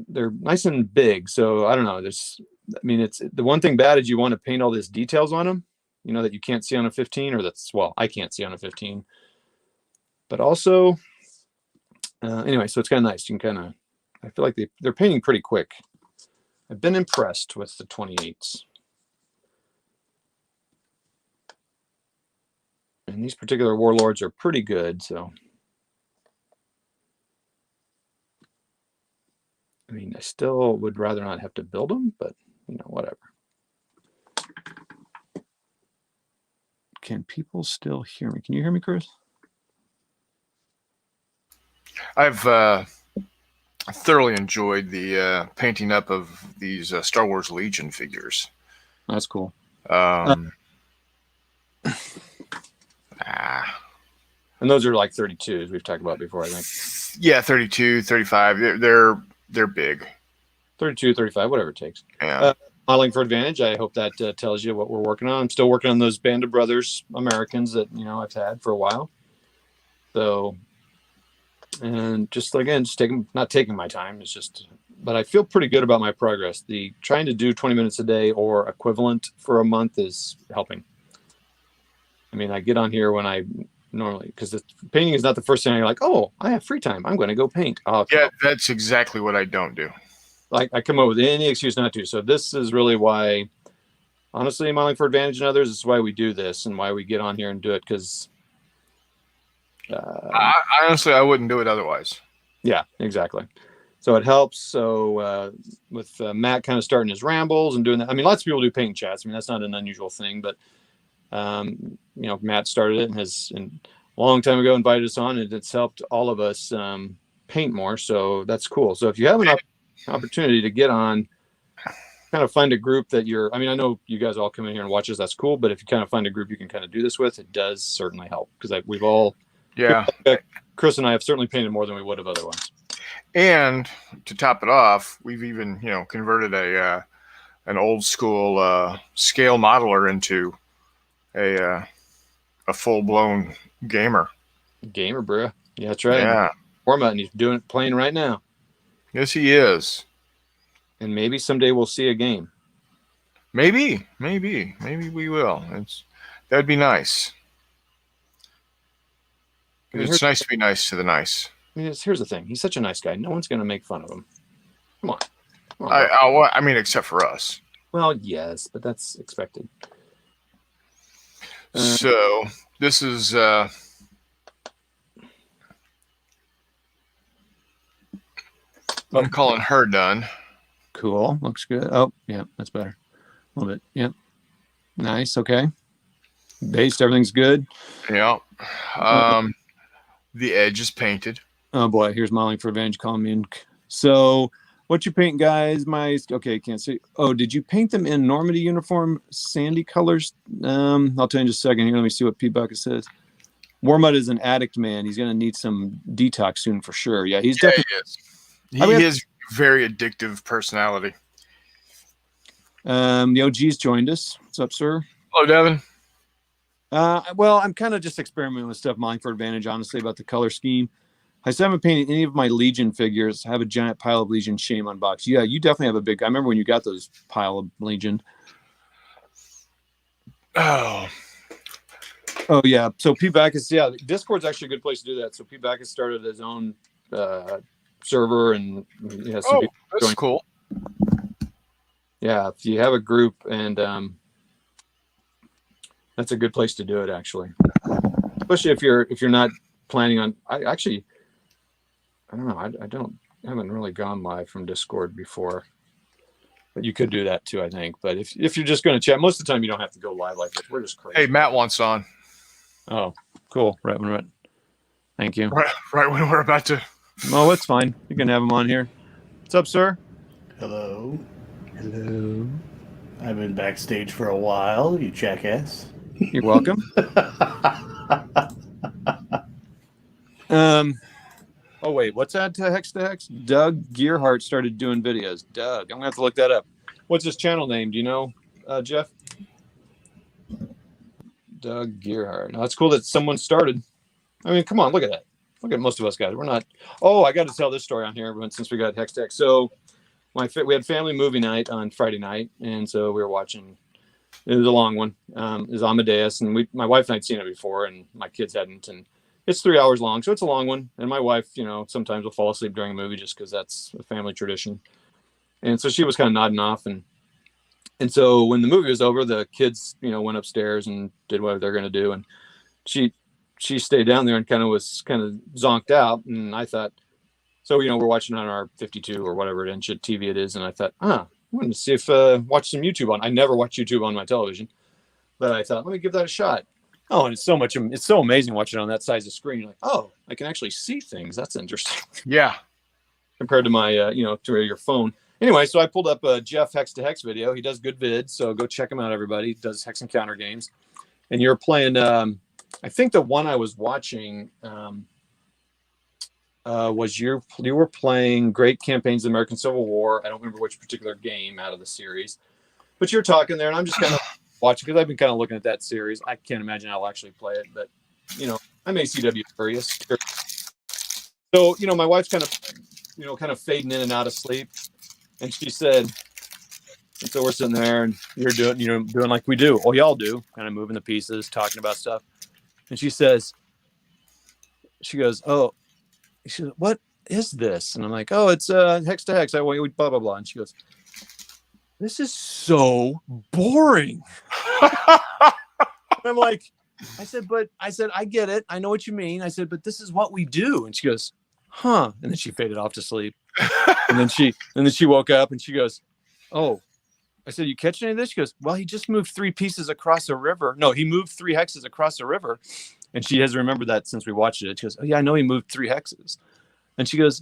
they're nice and big. So I don't know. It's the one thing bad is you want to paint all these details on them, that you can't see on a 15, or I can't see on a 15. But also, anyway, so it's kind of nice. You can I feel like they're painting pretty quick. I've been impressed with the 28s. And these particular warlords are pretty good, so. I still would rather not have to build them, but, whatever. Can people still hear me? Can you hear me, Chris? I've thoroughly enjoyed the painting up of these Star Wars Legion figures. That's cool. And those are like 32s we've talked about before, I think. Yeah, 32, 35. They're big. 32, 35, whatever it takes. Yeah. Modeling for Advantage. I hope that tells you what we're working on. I'm still working on those Band of Brothers Americans that I've had for a while. So, and not taking my time. But I feel pretty good about my progress. The trying to do 20 minutes a day or equivalent for a month is helping. I get on here when I normally, because the painting is not the first thing you're like, oh, I have free time, I'm going to go paint. Yeah, that's exactly what I don't do. I come up with any excuse not to. So this is really why, honestly, Modeling for Advantage and others, this is why we do this and why we get on here and do it, because honestly, I wouldn't do it otherwise. Yeah, exactly. So it helps. So with Matt kind of starting his rambles and doing that, lots of people do paint chats. That's not an unusual thing, but Matt started it and has a long time ago invited us on, and it's helped all of us paint more. So that's cool. So if you have an opportunity to get on, kind of find a group that I know you guys all come in here and watch us. That's cool. But if you kind of find a group you can kind of do this with, it does certainly help, because we've all, Chris and I have certainly painted more than we would have otherwise. And to top it off, we've even, converted an old school scale modeler into a full-blown gamer. Gamer, bro. Yeah, that's right. Yeah. Format, and he's playing right now. Yes, he is. And maybe someday we'll see a game. Maybe we will. That'd be nice. It's nice to be nice to the nice. Here's the thing. He's such a nice guy. No one's going to make fun of him. Come on. Except for us. Well, yes, but that's expected. So this is I'm calling her done. Cool. Looks good. Oh, yeah, that's better. A little bit. Yep. Nice. Okay. Based, everything's good. Yeah. The edge is painted. Oh boy, here's modeling for Advantage calling. So, what you paint, guys? Okay, can't see. Oh, did you paint them in Normandy uniform, sandy colors? I'll tell you in just a second. Here, let me see what Pete Bucket says. Warmut is an addict, man. He's gonna need some detox soon for sure. Yeah, he's definitely. He is. He has very addictive personality. The OG's joined us. What's up, sir? Hello, Devin. Well, I'm kind of just experimenting with stuff, modeling for Advantage, honestly, about the color scheme. I still haven't painted any of my Legion figures. I have a giant pile of Legion shame on box. Yeah, you definitely have a big. I remember when you got those pile of Legion. Oh yeah. So Pete Backus, yeah, Discord's actually a good place to do that. So Pete Backus started his own server, and that's cool. Yeah, if you have a group, and that's a good place to do it, actually. Especially if you're not planning on. I don't know. I haven't really gone live from Discord before, but you could do that too, I think. But if you're just going to chat, most of the time you don't have to go live like this. We're just crazy. Hey, Matt wants on. Oh, cool. Right. Thank you. Right when we're about to. Oh, it's fine. You can have him on here. What's up, sir? Hello. Hello. I've been backstage for a while, you jackass. You're welcome. Oh wait, what's that? Hex to Hex? Doug Gearhart started doing videos. Doug, I'm gonna have to look that up. What's his channel name? Do you know, Jeff? Doug Gearhart. Now, it's cool that someone started. I mean, come on, look at that. Look at most of us guys. We're not. Oh, I got to tell this story on here, everyone, since we got Hex to Hex. So, we had family movie night on Friday night, and so we were watching. It was a long one. It was Amadeus, and my wife and I'd seen it before, and my kids hadn't, and it's 3 hours long, so it's a long one. And my wife, sometimes will fall asleep during a movie just because that's a family tradition. And so she was kind of nodding off. And so when the movie was over, the kids, went upstairs and did whatever they're going to do. And she stayed down there and kind of zonked out. And I thought, so, we're watching on our 52 or whatever inch TV it is. And I thought, I'm going to see if watch some YouTube on. I never watch YouTube on my television, but I thought, let me give that a shot. Oh, and it's so amazing watching it on that size of screen. You're like, oh, I can actually see things. That's interesting. Yeah. Compared to my, to your phone. Anyway, so I pulled up a Jeff Hex to Hex video. He does good vids, so go check him out, everybody. He does Hex Encounter games. And you're playing, I think the one I was watching was you were playing Great Campaigns of the American Civil War. I don't remember which particular game out of the series. But you're talking there, and I'm just kind of watching because I've been kind of looking at that series. I can't imagine I'll actually play it, but I'm ACW curious. So my wife's kind of fading in and out of sleep, and she said, and so we're sitting there, and you're doing like we do, y'all do, kind of moving the pieces, talking about stuff, and she goes, oh, she goes, what is this? And I'm like, oh, it's Hex to Hex. I want you blah blah blah, and she goes, this is so boring. I'm like, I said, I get it. I know what you mean. I said, but this is what we do. And she goes, huh. And then she faded off to sleep. and then she woke up and she goes, oh. I said, you catch any of this? She goes, well, he just moved 3 pieces across a river. No, he moved 3 hexes across a river. And she has remembered that since we watched it. She goes, oh yeah, I know he moved 3 hexes. And he goes,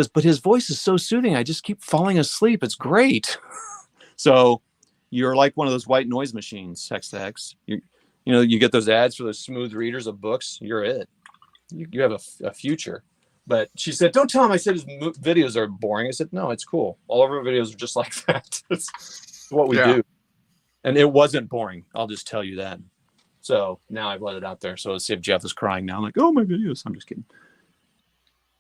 but his voice is so soothing. I just keep falling asleep. It's great. So you're like one of those white noise machines, Hex to Hex. You get those ads for those smooth readers of books. You're it. You have a future. But she said, don't tell him I said his videos are boring. I said, no, it's cool. All of our videos are just like that. It's what we do. And it wasn't boring. I'll just tell you that. So now I've let it out there. So let's see if Jeff is crying now. I'm like, oh, my videos. I'm just kidding.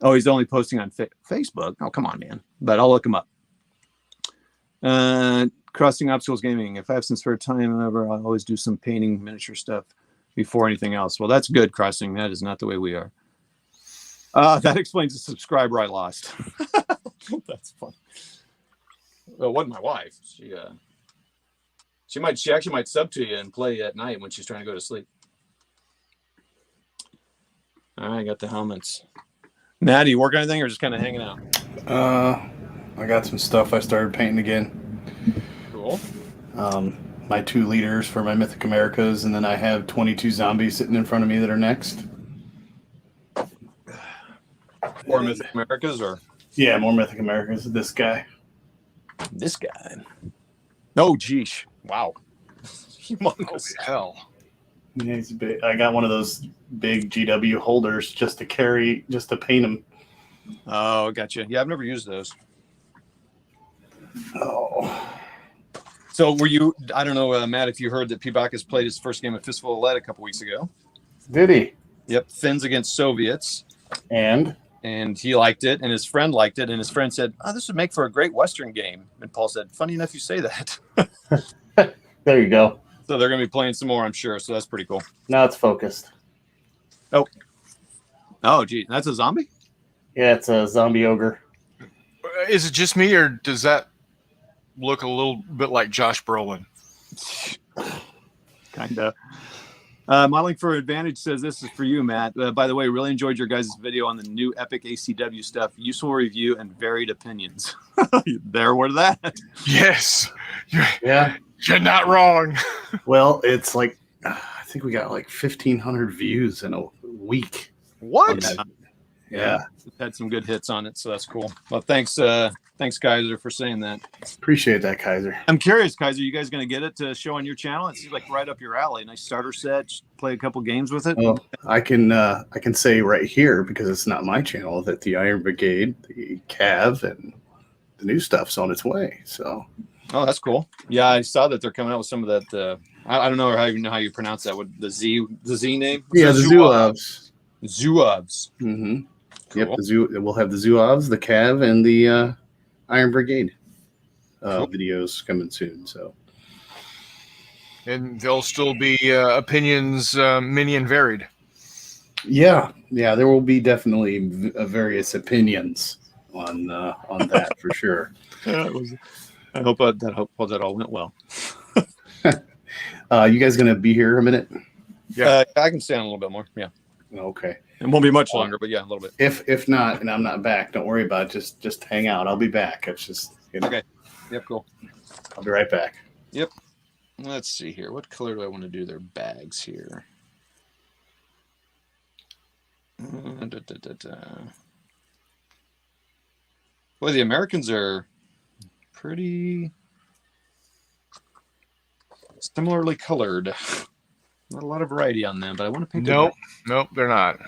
Oh, he's only posting on Facebook. Oh, come on, man. But I'll look him up. Crossing Obstacles Gaming. If I have some spare time, I'll always do some painting miniature stuff before anything else. Well, that's good, Crossing. That is not the way we are. That explains the subscriber I lost. That's fun. Well, it wasn't my wife. She actually might sub to you and play at night when she's trying to go to sleep. All right, I got the helmets. Matt, do you work on anything or just kind of hanging out? I got some stuff I started painting again. Cool. My 2 leaders for my Mythic Americas, and then I have 22 zombies sitting in front of me that are next. Or Mythic Americas, or yeah, more Mythic Americas. This guy. this guy. Oh, geesh. Wow. Holy Humongous. hell. Yeah, he's big. I got one of those big GW holders just to carry, just to paint them. Oh, gotcha. Yeah, I've never used those. Oh. So were you, I don't know, Matt, if you heard that Pibakis played his first game of Fistful of Lead a couple weeks ago. Did he? Yep, Finns against Soviets. And he liked it, and his friend liked it, and his friend said, oh, this would make for a great Western game. And Paul said, funny enough you say that. there you go. So they're going to be playing some more, I'm sure, so that's pretty cool. Now it's focused. Oh, gee, that's a zombie? Yeah, it's a zombie ogre. Is it just me, or does that look a little bit like Josh Brolin? Kind of. Modeling for Advantage says this is for you, Matt. By the way, really enjoyed your guys' video on the new Epic ACW stuff. Useful review and varied opinions. There were that. Yes. Yeah. You're not wrong. Well, it's like, I think we got like 1,500 views in a week. What? Yeah. Had some good hits on it, so that's cool. Well, thanks, Kaiser, for saying that. Appreciate that, Kaiser. I'm curious, Kaiser, you guys going to get it to show on your channel? It seems like right up your alley. Nice starter set. Just play a couple games with it. Well, I can say right here, because it's not my channel, that the Iron Brigade, the Cav, and the new stuff's on its way. So. Oh, that's cool. Yeah, I saw that they're coming out with some of that. I don't know how you pronounce that. What the Z name? Yeah, the Zuovs. Zuovs. Mm-hmm. Cool. Yep, we'll have the Zuovs, the Cav, and the Iron Brigade videos coming soon. So, And there'll still be opinions, many and varied. yeah, there will be definitely various opinions on that for sure. I hope that all went well. You guys gonna be here a minute? Yeah. I can stay on a little bit more. Yeah, Okay. it won't be much longer, but yeah, a little bit. If not, and I'm not back, don't worry about it. Just hang out. I'll be back. It's just Okay. Yep, cool. I'll be right back. Yep. Let's see here. What color do I want to do their bags here? Boy, the Americans are pretty similarly colored. Not a lot of variety on them, but I want to paint them. Nope, they're not.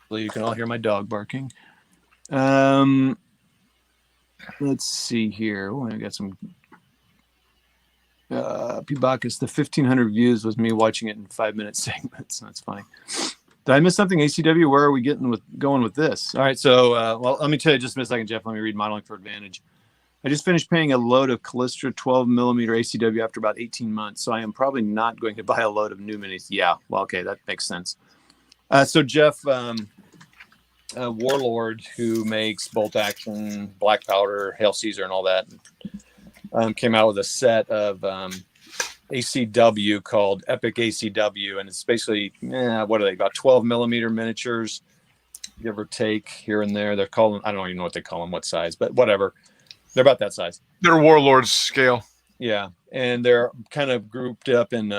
You can all hear my dog barking. Let's see here. Oh, I got some. Pibakis, the 1,500 views was me watching it in 5-minute segments. That's funny. Did I miss something? ACW, where are we going with this? All right, so well, let me tell you just in a second, Jeff. Let me read Modeling for Advantage. I just finished paying a load of Callistra 12mm ACW after about 18 months, so I am probably not going to buy a load of new minis. Yeah, well, okay, that makes sense. So Jeff, Warlord, who makes Bolt Action, Black Powder, Hail Caesar, and all that, came out with a set of ACW called Epic ACW, and it's basically what are they, about 12mm miniatures, give or take here and there. They're calling, I don't even know what they call them, what size, but whatever. They're about that size. They're Warlords scale. Yeah, and they're kind of grouped up in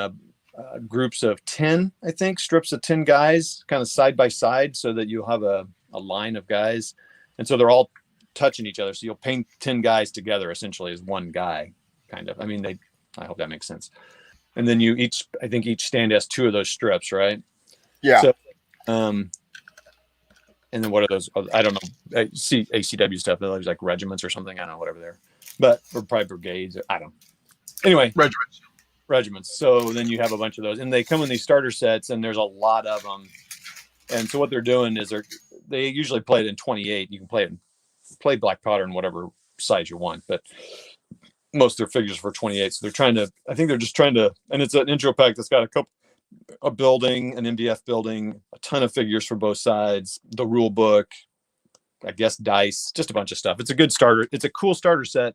groups of 10, I think, strips of 10 guys, kind of side by side, so that you'll have a line of guys, and so they're all touching each other. So you'll paint 10 guys together essentially as one guy, kind of. I mean, I hope that makes sense. And then I think each stand has 2 of those strips, right? Yeah. So, and then what are those? I don't know. I see ACW stuff. They're like regiments or something. I don't know, whatever they're. But or probably brigades. I don't know. Anyway, regiments. So then you have a bunch of those, and they come in these starter sets, and there's a lot of them. And so what they're doing is they usually play it in 28. You can play Black Powder in whatever size you want, but most of their figures for 28. So I think they're just trying to, and it's an intro pack that's got a building, an MDF building, a ton of figures for both sides, the rule book, I guess dice, just a bunch of stuff. It's a good starter. It's a cool starter set.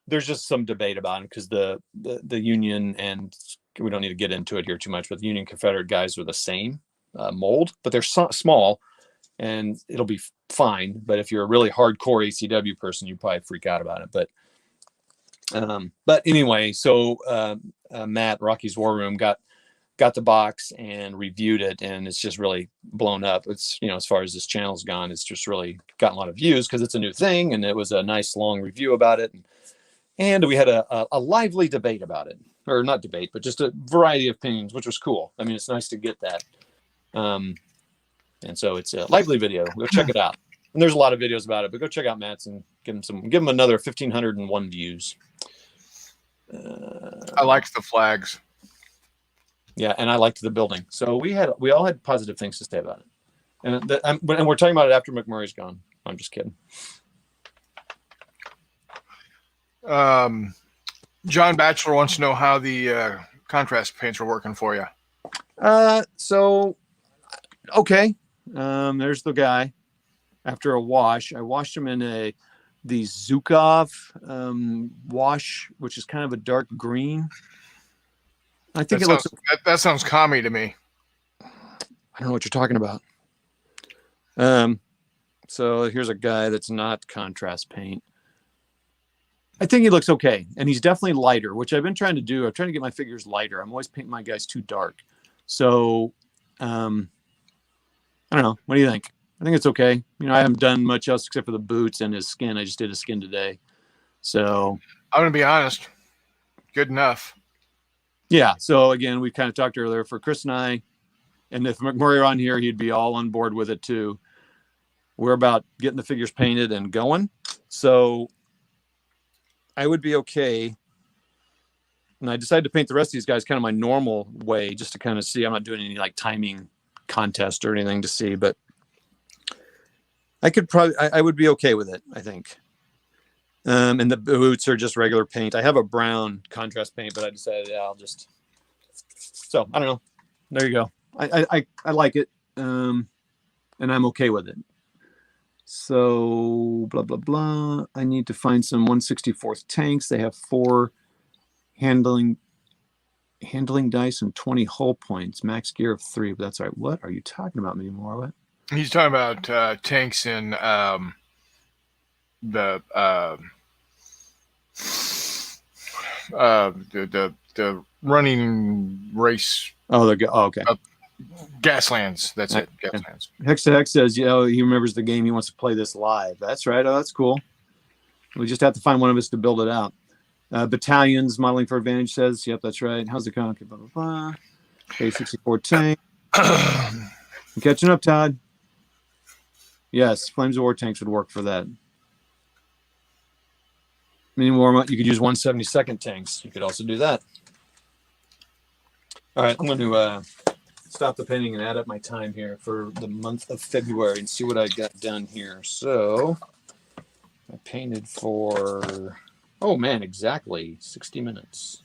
There's just some debate about it because the Union, and we don't need to get into it here too much, but the Union Confederate guys are the same mold, but they're small, and it'll be fine. But if you're a really hardcore ACW person, you probably freak out about it. But anyway, so Matt, Rocky's War Room, got got the box and reviewed it, and it's just really blown up. It's, as far as this channel's gone, it's just really gotten a lot of views because it's a new thing, and it was a nice long review about it. And we had a lively debate about it, or not debate, but just a variety of opinions, which was cool. I mean, it's nice to get that. And so it's a lively video. Go check it out. And there's a lot of videos about it, but go check out Matt's and give him another 1,501 views. I liked the flags. Yeah, and I liked the building. So we all had positive things to say about it. And we're talking about it after McMurray's gone. I'm just kidding. John Batchelor wants to know how the contrast paints are working for you. So okay. There's the guy. After a wash, I washed him in the Zukov wash, which is kind of a dark green. I think that sounds commie to me. I don't know what you're talking about. So here's a guy that's not contrast paint. I think he looks okay, and he's definitely lighter, which I've been trying to do. I'm trying to get my figures lighter. I'm always painting my guys too dark. So, I don't know. What do you think? I think it's okay. I haven't done much else except for the boots and his skin. I just did his skin today. So I'm going to be honest. Good enough. Yeah. So again, we kind of talked earlier for Chris and I, and if McMurray were on here, he'd be all on board with it too. We're about getting the figures painted and going. So I would be okay. And I decided to paint the rest of these guys kind of my normal way, just to kind of see. I'm not doing any like timing contest or anything to see, but I would be okay with it, I think. And the boots are just regular paint. I have a brown contrast paint, but I decided, so I don't know. There you go. I like it. And I'm okay with it. So blah, blah, blah. I need to find some 1/64th tanks. They have 4 handling dice and 20 hull points, max gear of 3, but that's all right. What are you talking about anymore? What? He's talking about tanks in the running race. Okay. Gaslands. That's it. Gaslands. Hex to Hex says, he remembers the game. He wants to play this live. That's right. Oh, that's cool. We just have to find one of us to build it out. Battalions Modeling for Advantage says, yep, that's right. How's it going? Blah, blah, blah. K64 tank. I'm catching up, Todd. Yes, Flames of War tanks would work for that. Mini warm-up, you could use 1/72 tanks. You could also do that. All right, I'm going to stop the painting and add up my time here for the month of February and see what I got done here. So I painted for, exactly 60 minutes.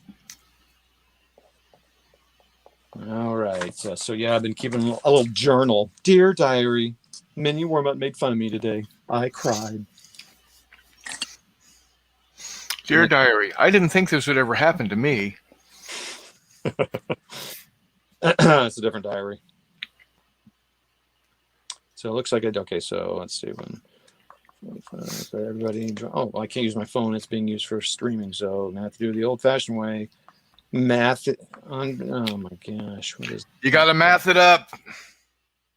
All right. So I've been keeping a little journal. Dear Diary, Mini warm-up made fun of me today. I cried. Dear Diary, I didn't think this would ever happen to me. It's a different diary. So it looks like okay, so let's see when. For everybody. I can't use my phone. It's being used for streaming, so I have to do it the old-fashioned way. Math it on. Oh my gosh, what is? You got to math it up.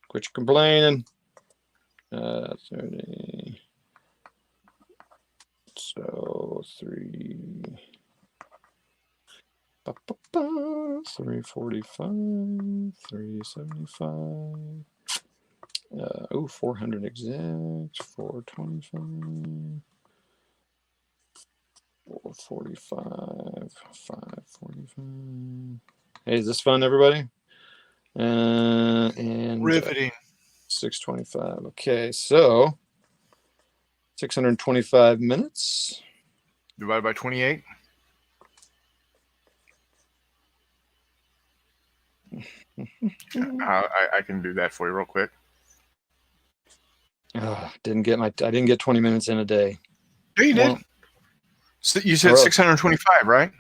Quit complaining. 30. So 3. 345, 375. 400 exact, 425, 445, 545. Hey, is this fun, everybody? And riveting. 625. Okay, so 625 minutes divided by 28. I can do that for you real quick. I didn't get 20 minutes in a day. Yeah, you did. So you said 625, right?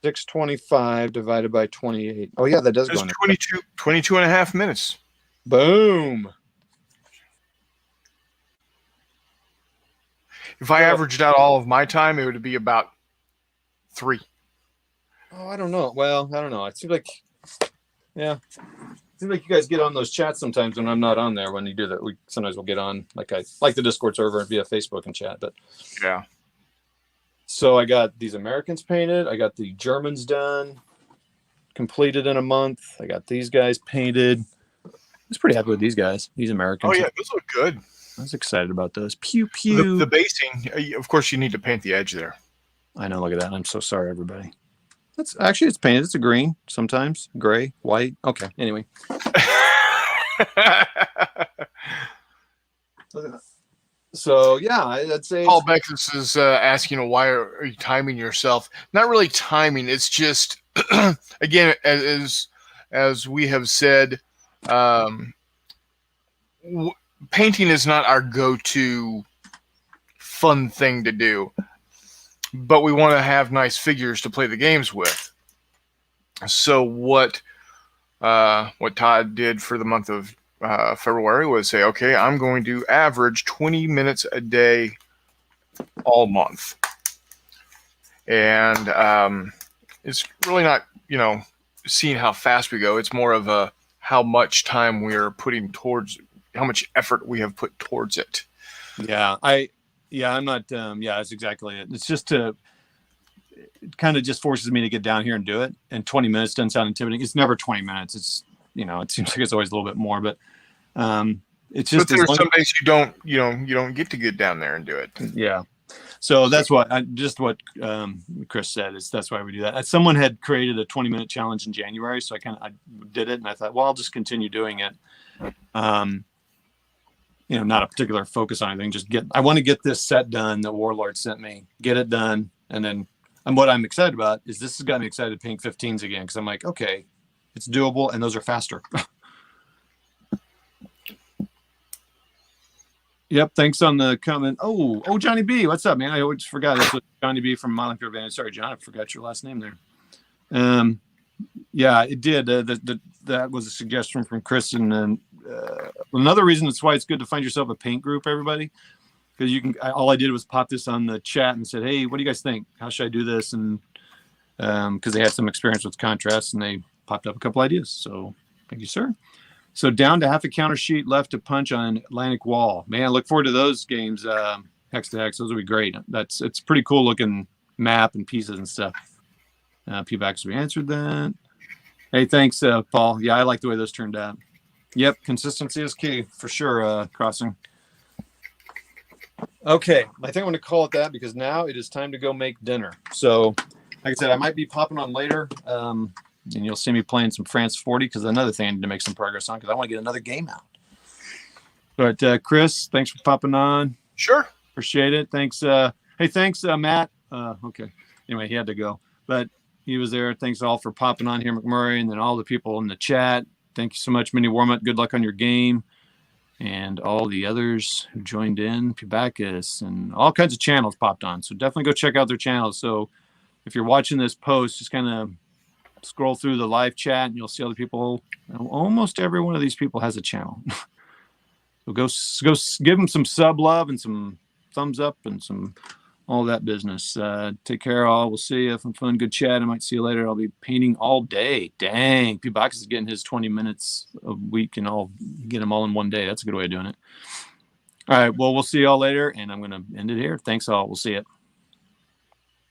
625 divided by 28. Oh yeah, that does go. 22 and a half minutes. Boom. If I averaged out all of my time, it would be about 3. Oh, I don't know. Well, I don't know. It seems like Yeah. Seems like you guys get on those chats sometimes when I'm not on there. When you do that, sometimes we'll get on like the Discord server via Facebook and chat. But yeah. So I got these Americans painted. I got the Germans done, completed in a month. I got these guys painted. I was pretty happy with these guys. These Americans. Oh yeah, those look good. I was excited about those. Pew pew. The basing, of course, you need to paint the edge there. I know. Look at that. I'm so sorry, everybody. It's painted. It's a green, sometimes gray, white. Okay. Anyway. So yeah, I'd say Paul Beckus is asking, why are you timing yourself? Not really timing. It's just again, as we have said, painting is not our go-to fun thing to do, but we want to have nice figures to play the games with. So what Todd did for the month of February was say, okay, I'm going to average 20 minutes a day all month. And it's really not, seeing how fast we go. It's more of how much time we're putting towards, how much effort we have put towards it. Yeah, I'm not, that's exactly it. It's just it kind of just forces me to get down here and do it. And 20 minutes doesn't sound intimidating. It's never 20 minutes. It's, it seems like it's always a little bit more, but it's just. But there's some days you don't get to get down there and do it. Yeah. So that's what Chris said is that's why we do that. Someone had created a 20-minute challenge in January. So I did it and I thought, well, I'll just continue doing it. Not a particular focus on anything. I want to get this set done that Warlord sent me, get it done. And then what I'm excited about is this has got me excited to paint 15s again. Cause I'm like, okay, it's doable. And those are faster. Yep. Thanks on the comment. Oh, Johnny B. What's up, man? I always forgot. That's what Johnny B from Modeling Pure Advantage. Sorry, John. I forgot your last name there. Yeah, it did. That was a suggestion from Chris. And another reason that's why it's good to find yourself a paint group, everybody, because all I did was pop this on the chat and said, hey, what do you guys think? How should I do this? And because they had some experience with contrast and they popped up a couple ideas. So thank you, sir. So down to half a counter sheet left to punch on Atlantic Wall. Man, I look forward to those games. Hex to Hex, those will be great. It's pretty cool looking map and pieces and stuff. P-Backs, we answered that. Hey, thanks, Paul. Yeah, I like the way those turned out. Yep, consistency is key for sure, Crossing. Okay, I think I'm going to call it that because now it is time to go make dinner. So, like I said, I might be popping on later. And you'll see me playing some France 40 because another thing I need to make some progress on because I want to get another game out. But Chris, thanks for popping on. Sure. Appreciate it. Thanks. Hey, thanks, Matt. Okay. Anyway, he had to go, but he was there. Thanks all for popping on here, McMurray, and then all the people in the chat. Thank you so much, Mini Warmup. Good luck on your game. And all the others who joined in, Pubacus, and all kinds of channels popped on. So definitely go check out their channels. So if you're watching this post, just kind of scroll through the live chat and you'll see other people. Almost every one of these people has a channel. So go give them some sub love and some thumbs up and some all that business. Take care all. We'll see you. Have some fun, good chat. I might see you later. I'll be painting all day. Dang, P-Box is getting his 20 minutes a week and I'll get them all in one day. That's a good way of doing it. All right, well, we'll see you all later and I'm going to end it here. Thanks all. We'll see you.